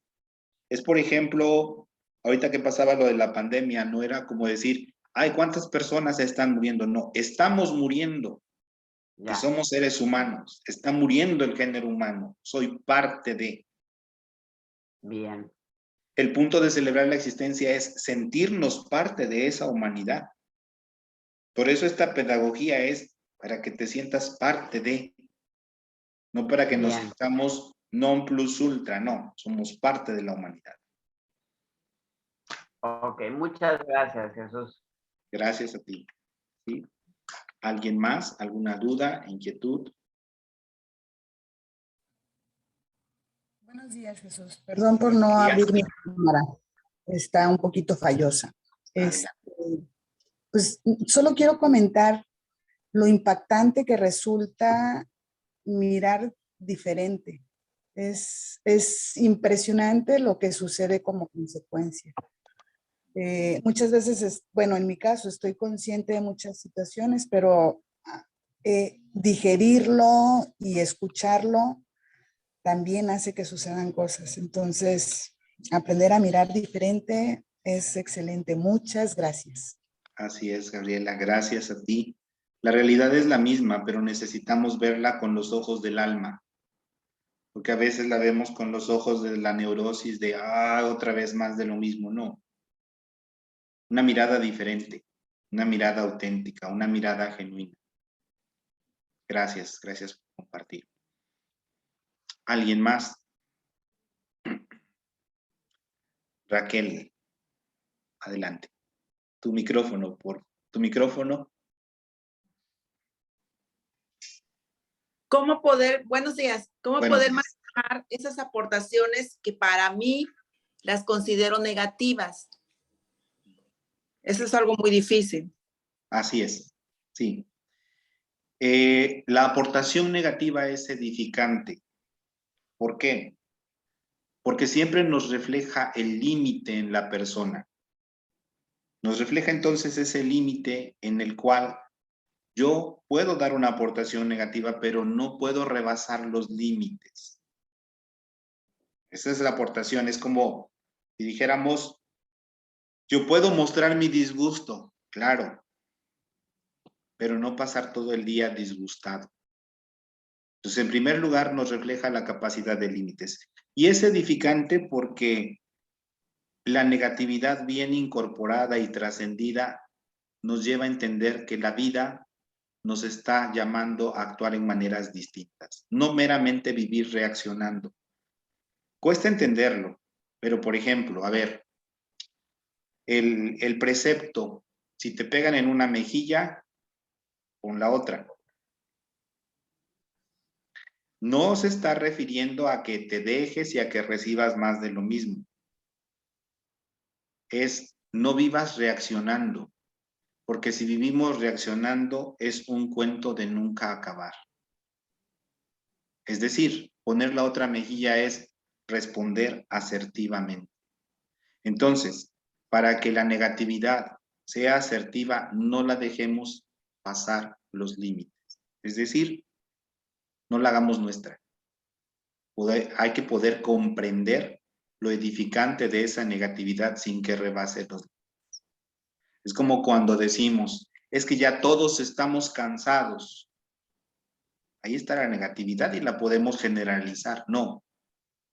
Es, por ejemplo, ahorita que pasaba lo de la pandemia, no era como decir, ay, ¿cuántas personas están muriendo? No, estamos muriendo, que somos seres humanos, está muriendo el género humano, soy parte de. Bien. El punto de celebrar la existencia es sentirnos parte de esa humanidad. Por eso esta pedagogía es para que te sientas parte de, no para que nos sintamos non plus ultra, no, somos parte de la humanidad. Ok, muchas gracias, Jesús. Gracias a ti. ¿Sí? ¿Alguien más? ¿Alguna duda, inquietud? Buenos días, Jesús. Perdón por no abrir mi cámara. Está un poquito fallosa. Pues solo quiero comentar lo impactante que resulta mirar diferente. Es impresionante lo que sucede como consecuencia. Muchas veces, bueno, en mi caso estoy consciente de muchas situaciones, pero digerirlo y escucharlo también hace que sucedan cosas. Entonces, aprender a mirar diferente es excelente. Muchas gracias. Así es, Gabriela, gracias a ti. La realidad es la misma, pero necesitamos verla con los ojos del alma, porque a veces la vemos con los ojos de la neurosis de, otra vez más de lo mismo. No, una mirada diferente, una mirada auténtica, una mirada genuina. Gracias, gracias por compartir. ¿Alguien más? Raquel, adelante. Tu micrófono, tu micrófono. ¿Cómo poder, buenos días, cómo Buenos poder días. trabajar esas aportaciones que para mí las considero negativas. Eso es algo muy difícil. Así es, sí. La aportación negativa es edificante. ¿Por qué? Porque siempre nos refleja el límite en la persona. Nos refleja entonces ese límite en el cual yo puedo dar una aportación negativa, pero no puedo rebasar los límites. Esa es la aportación. Es como si dijéramos, yo puedo mostrar mi disgusto, claro, pero no pasar todo el día disgustado. Entonces, en primer lugar, nos refleja la capacidad de límites. Y es edificante porque la negatividad bien incorporada y trascendida nos lleva a entender que la vida nos está llamando a actuar en maneras distintas, no meramente vivir reaccionando. Cuesta entenderlo, pero por ejemplo, a ver, el precepto, si te pegan en una mejilla, pon la otra. No se está refiriendo a que te dejes y a que recibas más de lo mismo. Es no vivas reaccionando, porque si vivimos reaccionando es un cuento de nunca acabar. Es decir, poner la otra mejilla es responder asertivamente. Entonces, para que la negatividad sea asertiva, no la dejemos pasar los límites. Es decir, no la hagamos nuestra. Hay que poder comprender lo edificante de esa negatividad sin que rebase los límites. Es como cuando decimos, es que ya todos estamos cansados. Ahí está la negatividad y la podemos generalizar. No,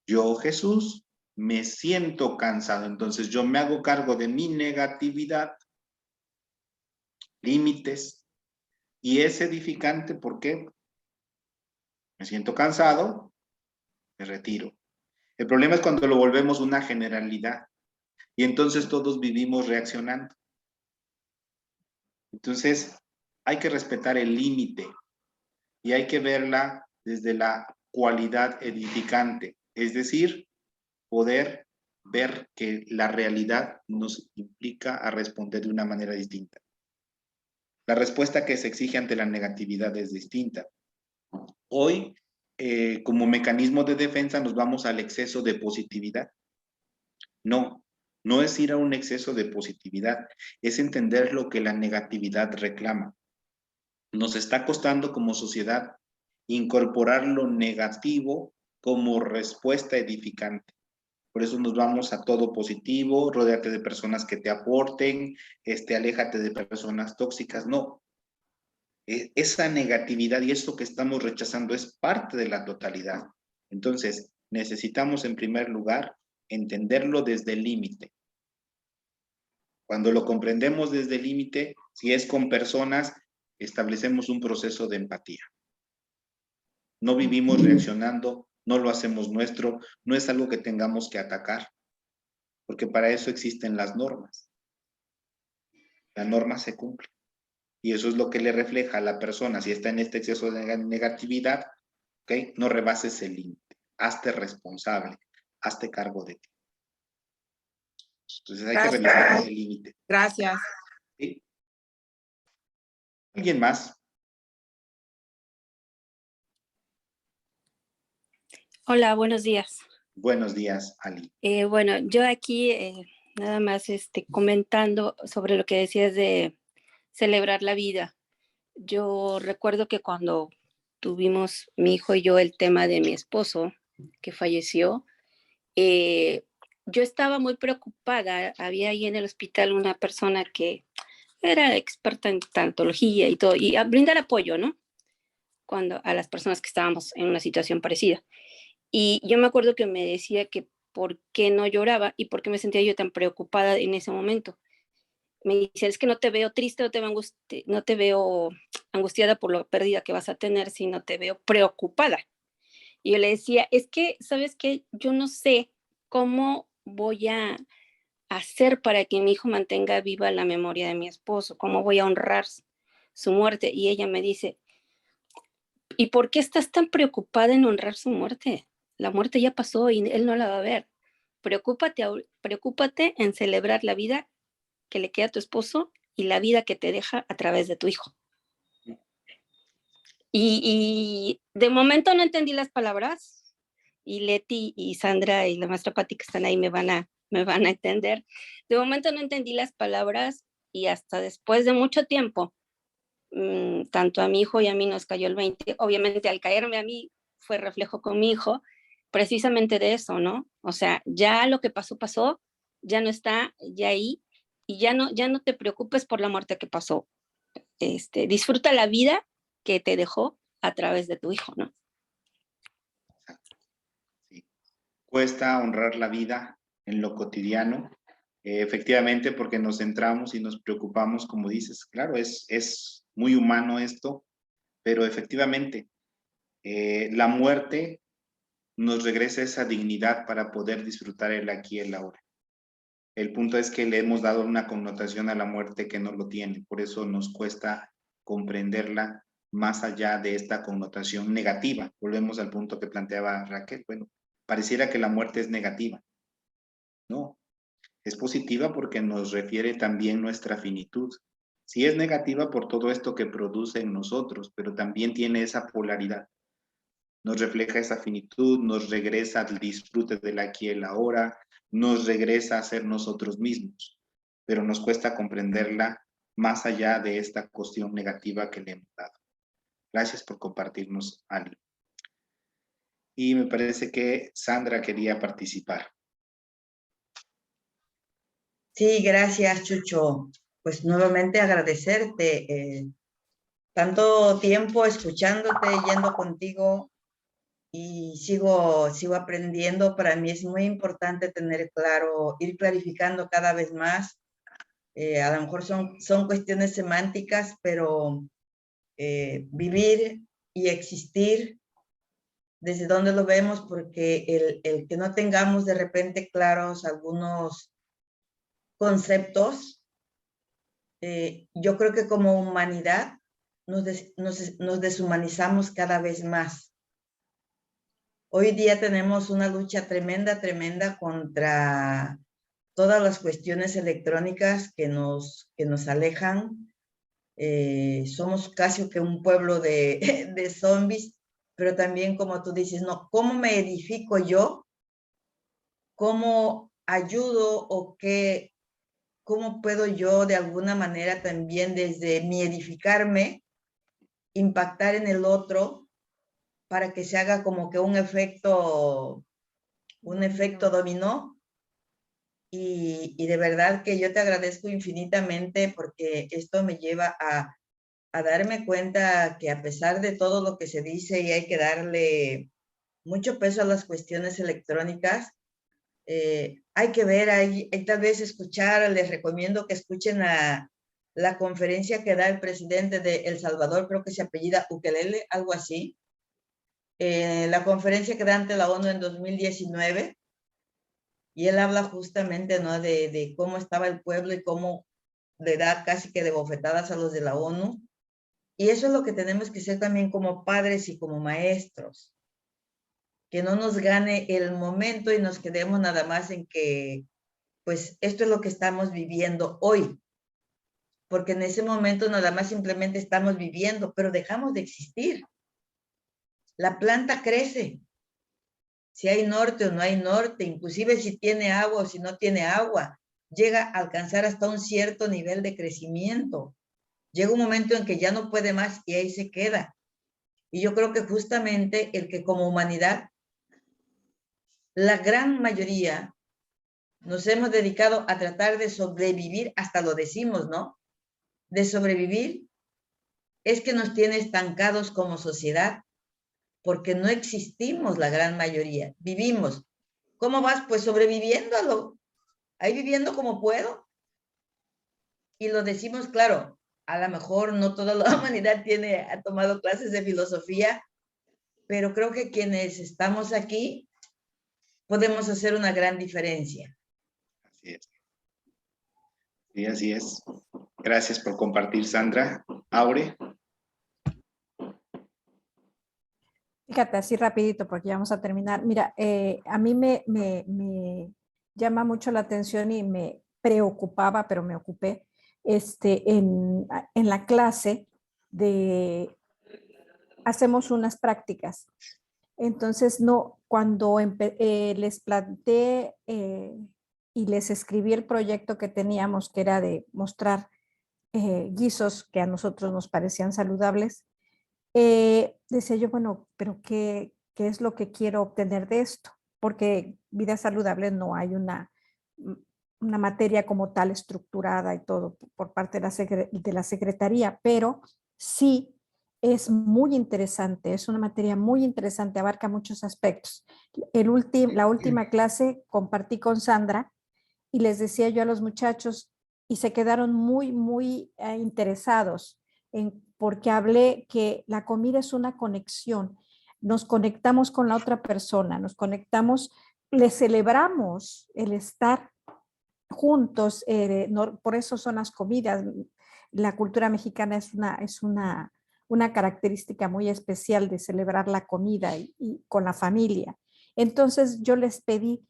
yo, Jesús, me siento cansado, entonces yo me hago cargo de mi negatividad, límites, y es edificante porque me siento cansado, me retiro. El problema es cuando lo volvemos una generalidad y entonces todos vivimos reaccionando. Entonces hay que respetar el límite y hay que verla desde la cualidad edificante, es decir, poder ver que la realidad nos implica a responder de una manera distinta. La respuesta que se exige ante la negatividad es distinta. Hoy, como mecanismo de defensa, nos vamos al exceso de positividad. No, no es ir a un exceso de positividad, es entender lo que la negatividad reclama. Nos está costando como sociedad incorporar lo negativo como respuesta edificante. Por eso nos vamos a todo positivo, rodéate de personas que te aporten, aléjate de personas tóxicas. No, esa negatividad y eso que estamos rechazando es parte de la totalidad. Entonces, necesitamos en primer lugar entenderlo desde el límite. Cuando lo comprendemos desde el límite, si es con personas, establecemos un proceso de empatía. No vivimos reaccionando, no lo hacemos nuestro, no es algo que tengamos que atacar, porque para eso existen las normas. La norma se cumple. Y eso es lo que le refleja a la persona. Si está en este exceso de negatividad, ¿okay? No rebases el límite. Hazte responsable. Hazte cargo de ti. Entonces hay que revisar ese límite. Gracias. ¿Sí? ¿Alguien más? Hola, buenos días. Buenos días, Ali. Bueno, yo aquí nada más comentando sobre lo que decías de celebrar la vida. Yo recuerdo que cuando tuvimos mi hijo y yo el tema de mi esposo que falleció, yo estaba muy preocupada. Había ahí en el hospital una persona que era experta en tantología y todo, y a brindar apoyo, ¿no? Cuando a las personas que estábamos en una situación parecida. Y yo me acuerdo que me decía que por qué no lloraba y por qué me sentía yo tan preocupada en ese momento. Me dice, es que no te veo triste, no te veo angustiada por la pérdida que vas a tener, sino te veo preocupada. Y yo le decía, es que, ¿sabes qué? Yo no sé cómo voy a hacer para que mi hijo mantenga viva la memoria de mi esposo, cómo voy a honrar su muerte. Y ella me dice, ¿y por qué estás tan preocupada en honrar su muerte? la muerte ya pasó y él no la va a ver. Preocúpate en celebrar la vida que le queda a tu esposo y la vida que te deja a través de tu hijo. Y de momento no entendí las palabras, y Leti y Sandra y la maestra Pati que están ahí me van a entender. De momento no entendí las palabras y hasta después de mucho tiempo, tanto a mi hijo y a mí nos cayó el 20. Obviamente al caerme a mí fue reflejo con mi hijo, precisamente de eso, ¿no? O sea, ya lo que pasó, pasó, ya no está, ya ahí, y ya no te preocupes por la muerte que pasó. Disfruta la vida que te dejó a través de tu hijo, ¿no? Sí. Cuesta honrar la vida en lo cotidiano, efectivamente, porque nos centramos y nos preocupamos, como dices, claro, es muy humano esto, pero efectivamente, la muerte nos regresa esa dignidad para poder disfrutar el aquí y el ahora. El punto es que le hemos dado una connotación a la muerte que no lo tiene, por eso nos cuesta comprenderla más allá de esta connotación negativa. Volvemos al punto que planteaba Raquel. Bueno, pareciera que la muerte es negativa. No, es positiva porque nos refiere también nuestra finitud. Sí es negativa por todo esto que produce en nosotros, pero también tiene esa polaridad. Nos refleja esa finitud, nos regresa al disfrute del aquí y el ahora, nos regresa a ser nosotros mismos, pero nos cuesta comprenderla más allá de esta cuestión negativa que le hemos dado. Gracias por compartirnos, Ali. Y me parece que Sandra quería participar. Sí, gracias, Chucho. Pues nuevamente agradecerte. Tanto tiempo escuchándote, yendo contigo y sigo aprendiendo. Para mí es muy importante tener claro, ir clarificando cada vez más. A lo mejor son cuestiones semánticas, pero vivir y existir, desde dónde lo vemos, porque el que no tengamos de repente claros algunos conceptos, yo creo que como humanidad nos deshumanizamos cada vez más. Hoy día tenemos una lucha tremenda contra todas las cuestiones electrónicas que nos alejan. Somos casi que un pueblo de zombies, pero también, como tú dices, no, ¿cómo me edifico yo? ¿Cómo ayudo o qué? ¿Cómo puedo yo de alguna manera también desde mi edificarme impactar en el otro para que se haga como que un efecto dominó? Y de verdad que yo te agradezco infinitamente porque esto me lleva a darme cuenta que a pesar de todo lo que se dice y hay que darle mucho peso a las cuestiones electrónicas, hay que ver, hay tal vez escuchar, les recomiendo que escuchen la conferencia que da el presidente de El Salvador, creo que se apellida Ukelele, algo así, la conferencia que da ante la ONU en 2019, y él habla justamente, ¿no?, de cómo estaba el pueblo y cómo le da casi que de bofetadas a los de la ONU, y eso es lo que tenemos que ser también como padres y como maestros, que no nos gane el momento y nos quedemos nada más en que, pues, esto es lo que estamos viviendo hoy, porque en ese momento nada más simplemente estamos viviendo, pero dejamos de existir. La planta crece, si hay norte o no hay norte, inclusive si tiene agua o si no tiene agua, llega a alcanzar hasta un cierto nivel de crecimiento. Llega un momento en que ya no puede más y ahí se queda. Y yo creo que justamente el que como humanidad, la gran mayoría, nos hemos dedicado a tratar de sobrevivir, hasta lo decimos, ¿no? De sobrevivir, es que nos tiene estancados como sociedad, porque no existimos la gran mayoría, vivimos. ¿Cómo vas? Pues sobreviviéndolo, ahí viviendo como puedo. Y lo decimos, claro, a lo mejor no toda la humanidad ha tomado clases de filosofía, pero creo que quienes estamos aquí podemos hacer una gran diferencia. Así es. Sí, así es. Gracias por compartir, Sandra. Aure. Fíjate, así rapidito, porque ya vamos a terminar. Mira, a mí me llama mucho la atención y me preocupaba, pero me ocupé, en la clase de, hacemos unas prácticas. Entonces, no, cuando les planteé y les escribí el proyecto que teníamos, que era de mostrar guisos que a nosotros nos parecían saludables, decía yo, bueno, pero ¿qué es lo que quiero obtener de esto? Porque vida saludable no hay una materia como tal estructurada y todo por parte de la Secretaría, pero sí es muy interesante, es una materia muy interesante, abarca muchos aspectos. La última clase compartí con Sandra y les decía yo a los muchachos y se quedaron muy, muy interesados porque hablé que la comida es una conexión. Nos conectamos con la otra persona, nos conectamos, le celebramos el estar juntos, por eso son las comidas. La cultura mexicana es una característica muy especial de celebrar la comida y con la familia. Entonces yo les pedí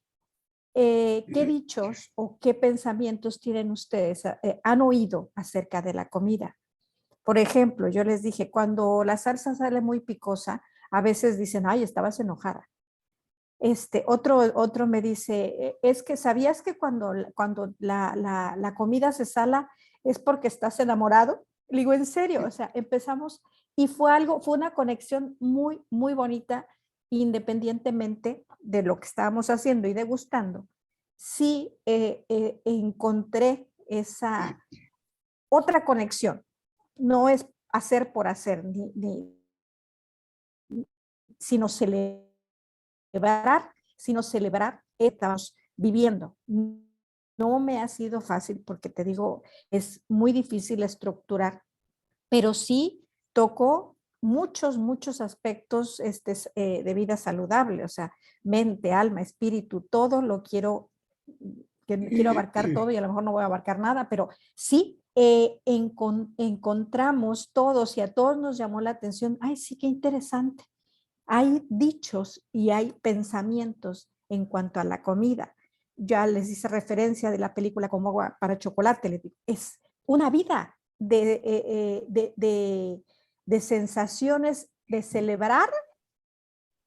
¿qué dichos o qué pensamientos tienen ustedes, han oído acerca de la comida? Por ejemplo, yo les dije, cuando la salsa sale muy picosa, a veces dicen, ay, estabas enojada. Otro me dice, es que sabías que cuando la comida se sala es porque estás enamorado. Le digo, en serio, o sea, empezamos y fue una conexión muy, muy bonita, independientemente de lo que estábamos haciendo y degustando. Sí encontré esa otra conexión. No es hacer por hacer, sino celebrar, estamos viviendo. No me ha sido fácil porque te digo, es muy difícil estructurar, pero sí tocó muchos aspectos de vida saludable, o sea, mente, alma, espíritu, todo lo quiero abarcar todo y a lo mejor no voy a abarcar nada, pero sí encontramos todos y a todos nos llamó la atención, ay, sí, qué interesante. Hay dichos y hay pensamientos en cuanto a la comida. Ya les hice referencia de la película Como agua para chocolate. Es una vida de sensaciones, de celebrar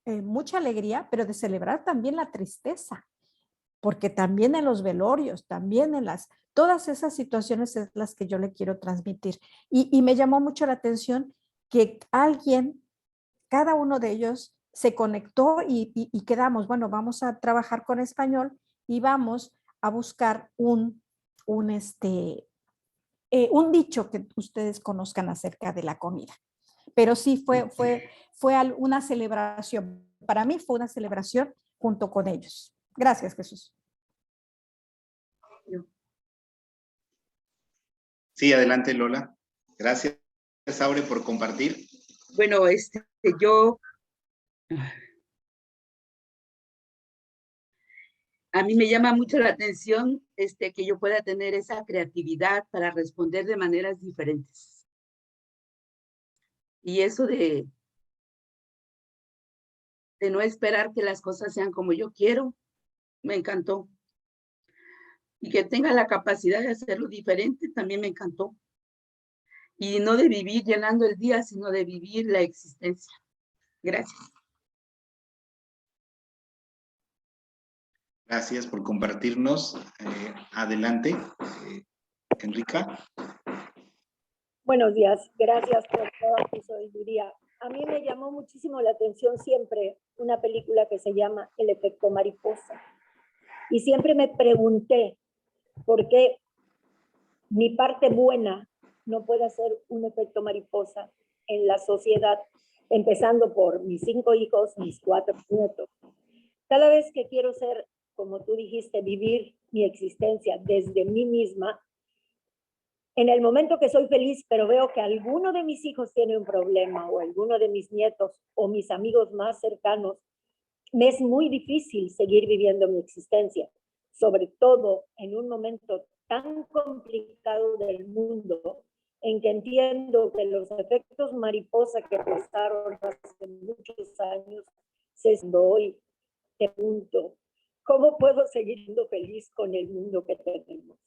mucha alegría, pero de celebrar también la tristeza, porque también en los velorios, también todas esas situaciones es las que yo le quiero transmitir. Y me llamó mucho la atención que cada uno de ellos se conectó y quedamos, bueno, vamos a trabajar con español y vamos a buscar un dicho que ustedes conozcan acerca de la comida. Pero sí fue una celebración. Para mí fue una celebración junto con ellos. Gracias, Jesús. Sí, adelante, Lola. Gracias, Aure, por compartir. Bueno, yo, a mí me llama mucho la atención que yo pueda tener esa creatividad para responder de maneras diferentes. Y eso de no esperar que las cosas sean como yo quiero, me encantó. Y que tenga la capacidad de hacerlo diferente, también me encantó. Y no de vivir llenando el día, sino de vivir la existencia. Gracias. Gracias por compartirnos. Adelante, Enrica. Buenos días, gracias por toda tu sabiduría. A mí me llamó muchísimo la atención siempre una película que se llama El efecto mariposa. Y siempre me pregunté por qué mi parte buena no puede ser un efecto mariposa en la sociedad, empezando por mis 5 hijos, mis 4 nietos. Cada vez que quiero ser, como tú dijiste, vivir mi existencia desde mí misma, en el momento que soy feliz, pero veo que alguno de mis hijos tiene un problema o alguno de mis nietos o mis amigos más cercanos, me es muy difícil seguir viviendo mi existencia, sobre todo en un momento tan complicado del mundo en que entiendo que los efectos mariposa que pasaron hace muchos años se hoy. Te pregunto, ¿cómo puedo seguir siendo feliz con el mundo que tenemos?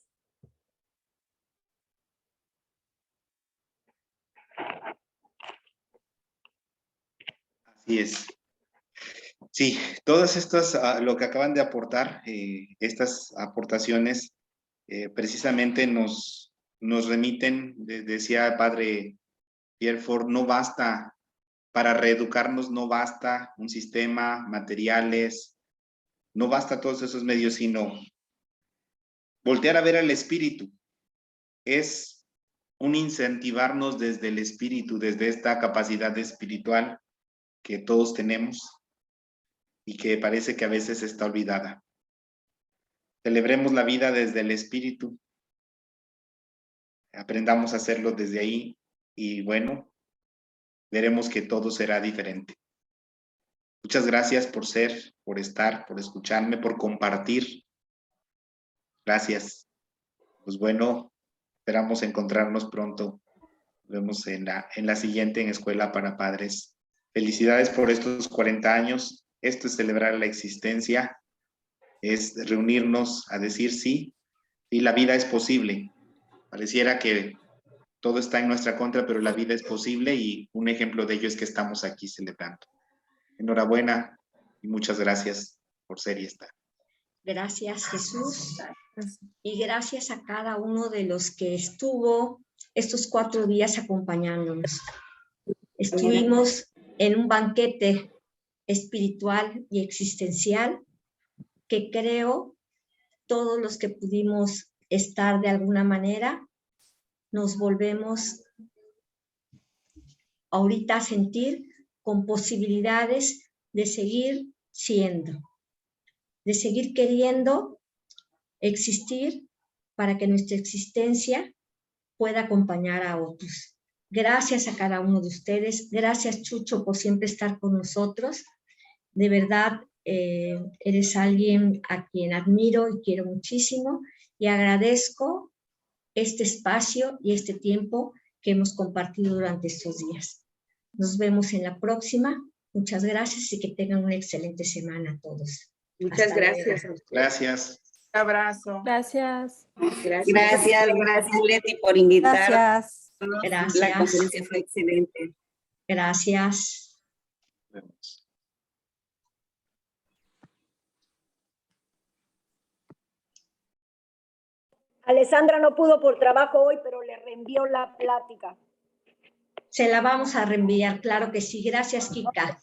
Así es. Sí, todas estas, lo que acaban de aportar, estas aportaciones, precisamente nos remiten, decía el padre Pierre Ford, no basta, para reeducarnos no basta un sistema, materiales, no basta todos esos medios, sino voltear a ver al espíritu. Es un incentivarnos desde el espíritu, desde esta capacidad espiritual que todos tenemos y que parece que a veces está olvidada. Celebremos la vida desde el espíritu, aprendamos a hacerlo desde ahí y bueno, veremos que todo será diferente. Muchas gracias por ser, por estar, por escucharme, por compartir. Gracias. Pues bueno, esperamos encontrarnos pronto. Nos vemos en la siguiente en Escuela para Padres. Felicidades por estos 40 años. Esto es celebrar la existencia, es reunirnos a decir sí, y la vida es posible. Pareciera que todo está en nuestra contra, pero la vida es posible y un ejemplo de ello es que estamos aquí celebrando. Enhorabuena y muchas gracias por ser y estar. Gracias, Jesús. Y gracias a cada uno de los que estuvo estos 4 días acompañándonos. Estuvimos en un banquete espiritual y existencial que creo todos los que pudimos estar de alguna manera nos volvemos ahorita a sentir con posibilidades de seguir siendo, de seguir queriendo existir para que nuestra existencia pueda acompañar a otros. Gracias a cada uno de ustedes. Gracias, Chucho, por siempre estar con nosotros. De verdad, eres alguien a quien admiro y quiero muchísimo y agradezco este espacio y este tiempo que hemos compartido durante estos días. Nos vemos en la próxima. Muchas gracias y que tengan una excelente semana a todos. Muchas Hasta gracias. luego. Gracias. Un abrazo. Gracias. Gracias, Leti, por invitar. Gracias. Gracias. La conferencia fue excelente. Gracias. Nos vemos. Alessandra no pudo por trabajo hoy, pero le reenvió la plática. Se la vamos a reenviar, claro que sí. Gracias, Kika.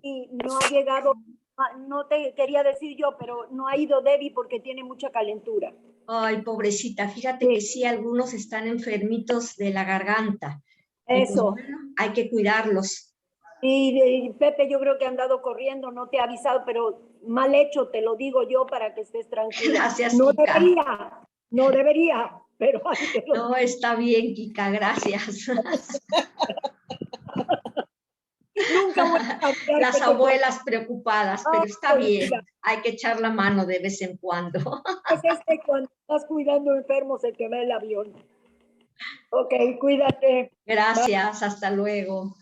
Y no ha llegado, no te quería decir yo, pero no ha ido Debbie porque tiene mucha calentura. Ay, pobrecita, fíjate que sí, algunos están enfermitos de la garganta. Eso. Pues, bueno, hay que cuidarlos. Y Pepe, yo creo que ha andado corriendo, no te ha avisado, pero mal hecho, te lo digo yo para que estés tranquila. Gracias, no Kika. No debería, pero ahí te lo No, está bien, Kika, gracias. Nunca voy a cambiar. Las abuelas preocupadas, pero está bien. Mira. Hay que echar la mano de vez en cuando. Pues es que cuando estás cuidando enfermos se te va el avión. Ok, cuídate. Gracias, hasta luego.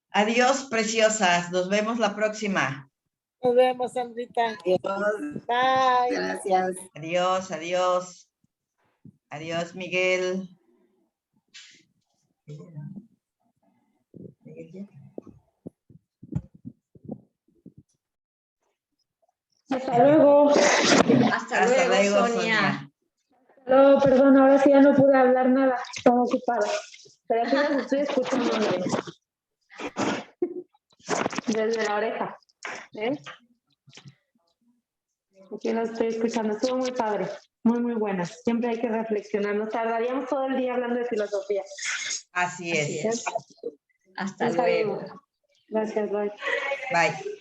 Adiós, preciosas. Nos vemos la próxima. Nos vemos, Sandrita. Bye. Gracias. Adiós, adiós. Adiós, Miguel. Hasta luego. Hasta luego, Sonia. No, perdón, ahora sí ya no pude hablar nada. Estaba ocupada. Pero aquí las estoy escuchando desde la oreja. Aquí las estoy escuchando. Estuvo muy padre. Muy, muy buena. Siempre hay que reflexionar. Nos tardaríamos todo el día hablando de filosofía. Así es. Hasta luego. Gracias, bye. Bye.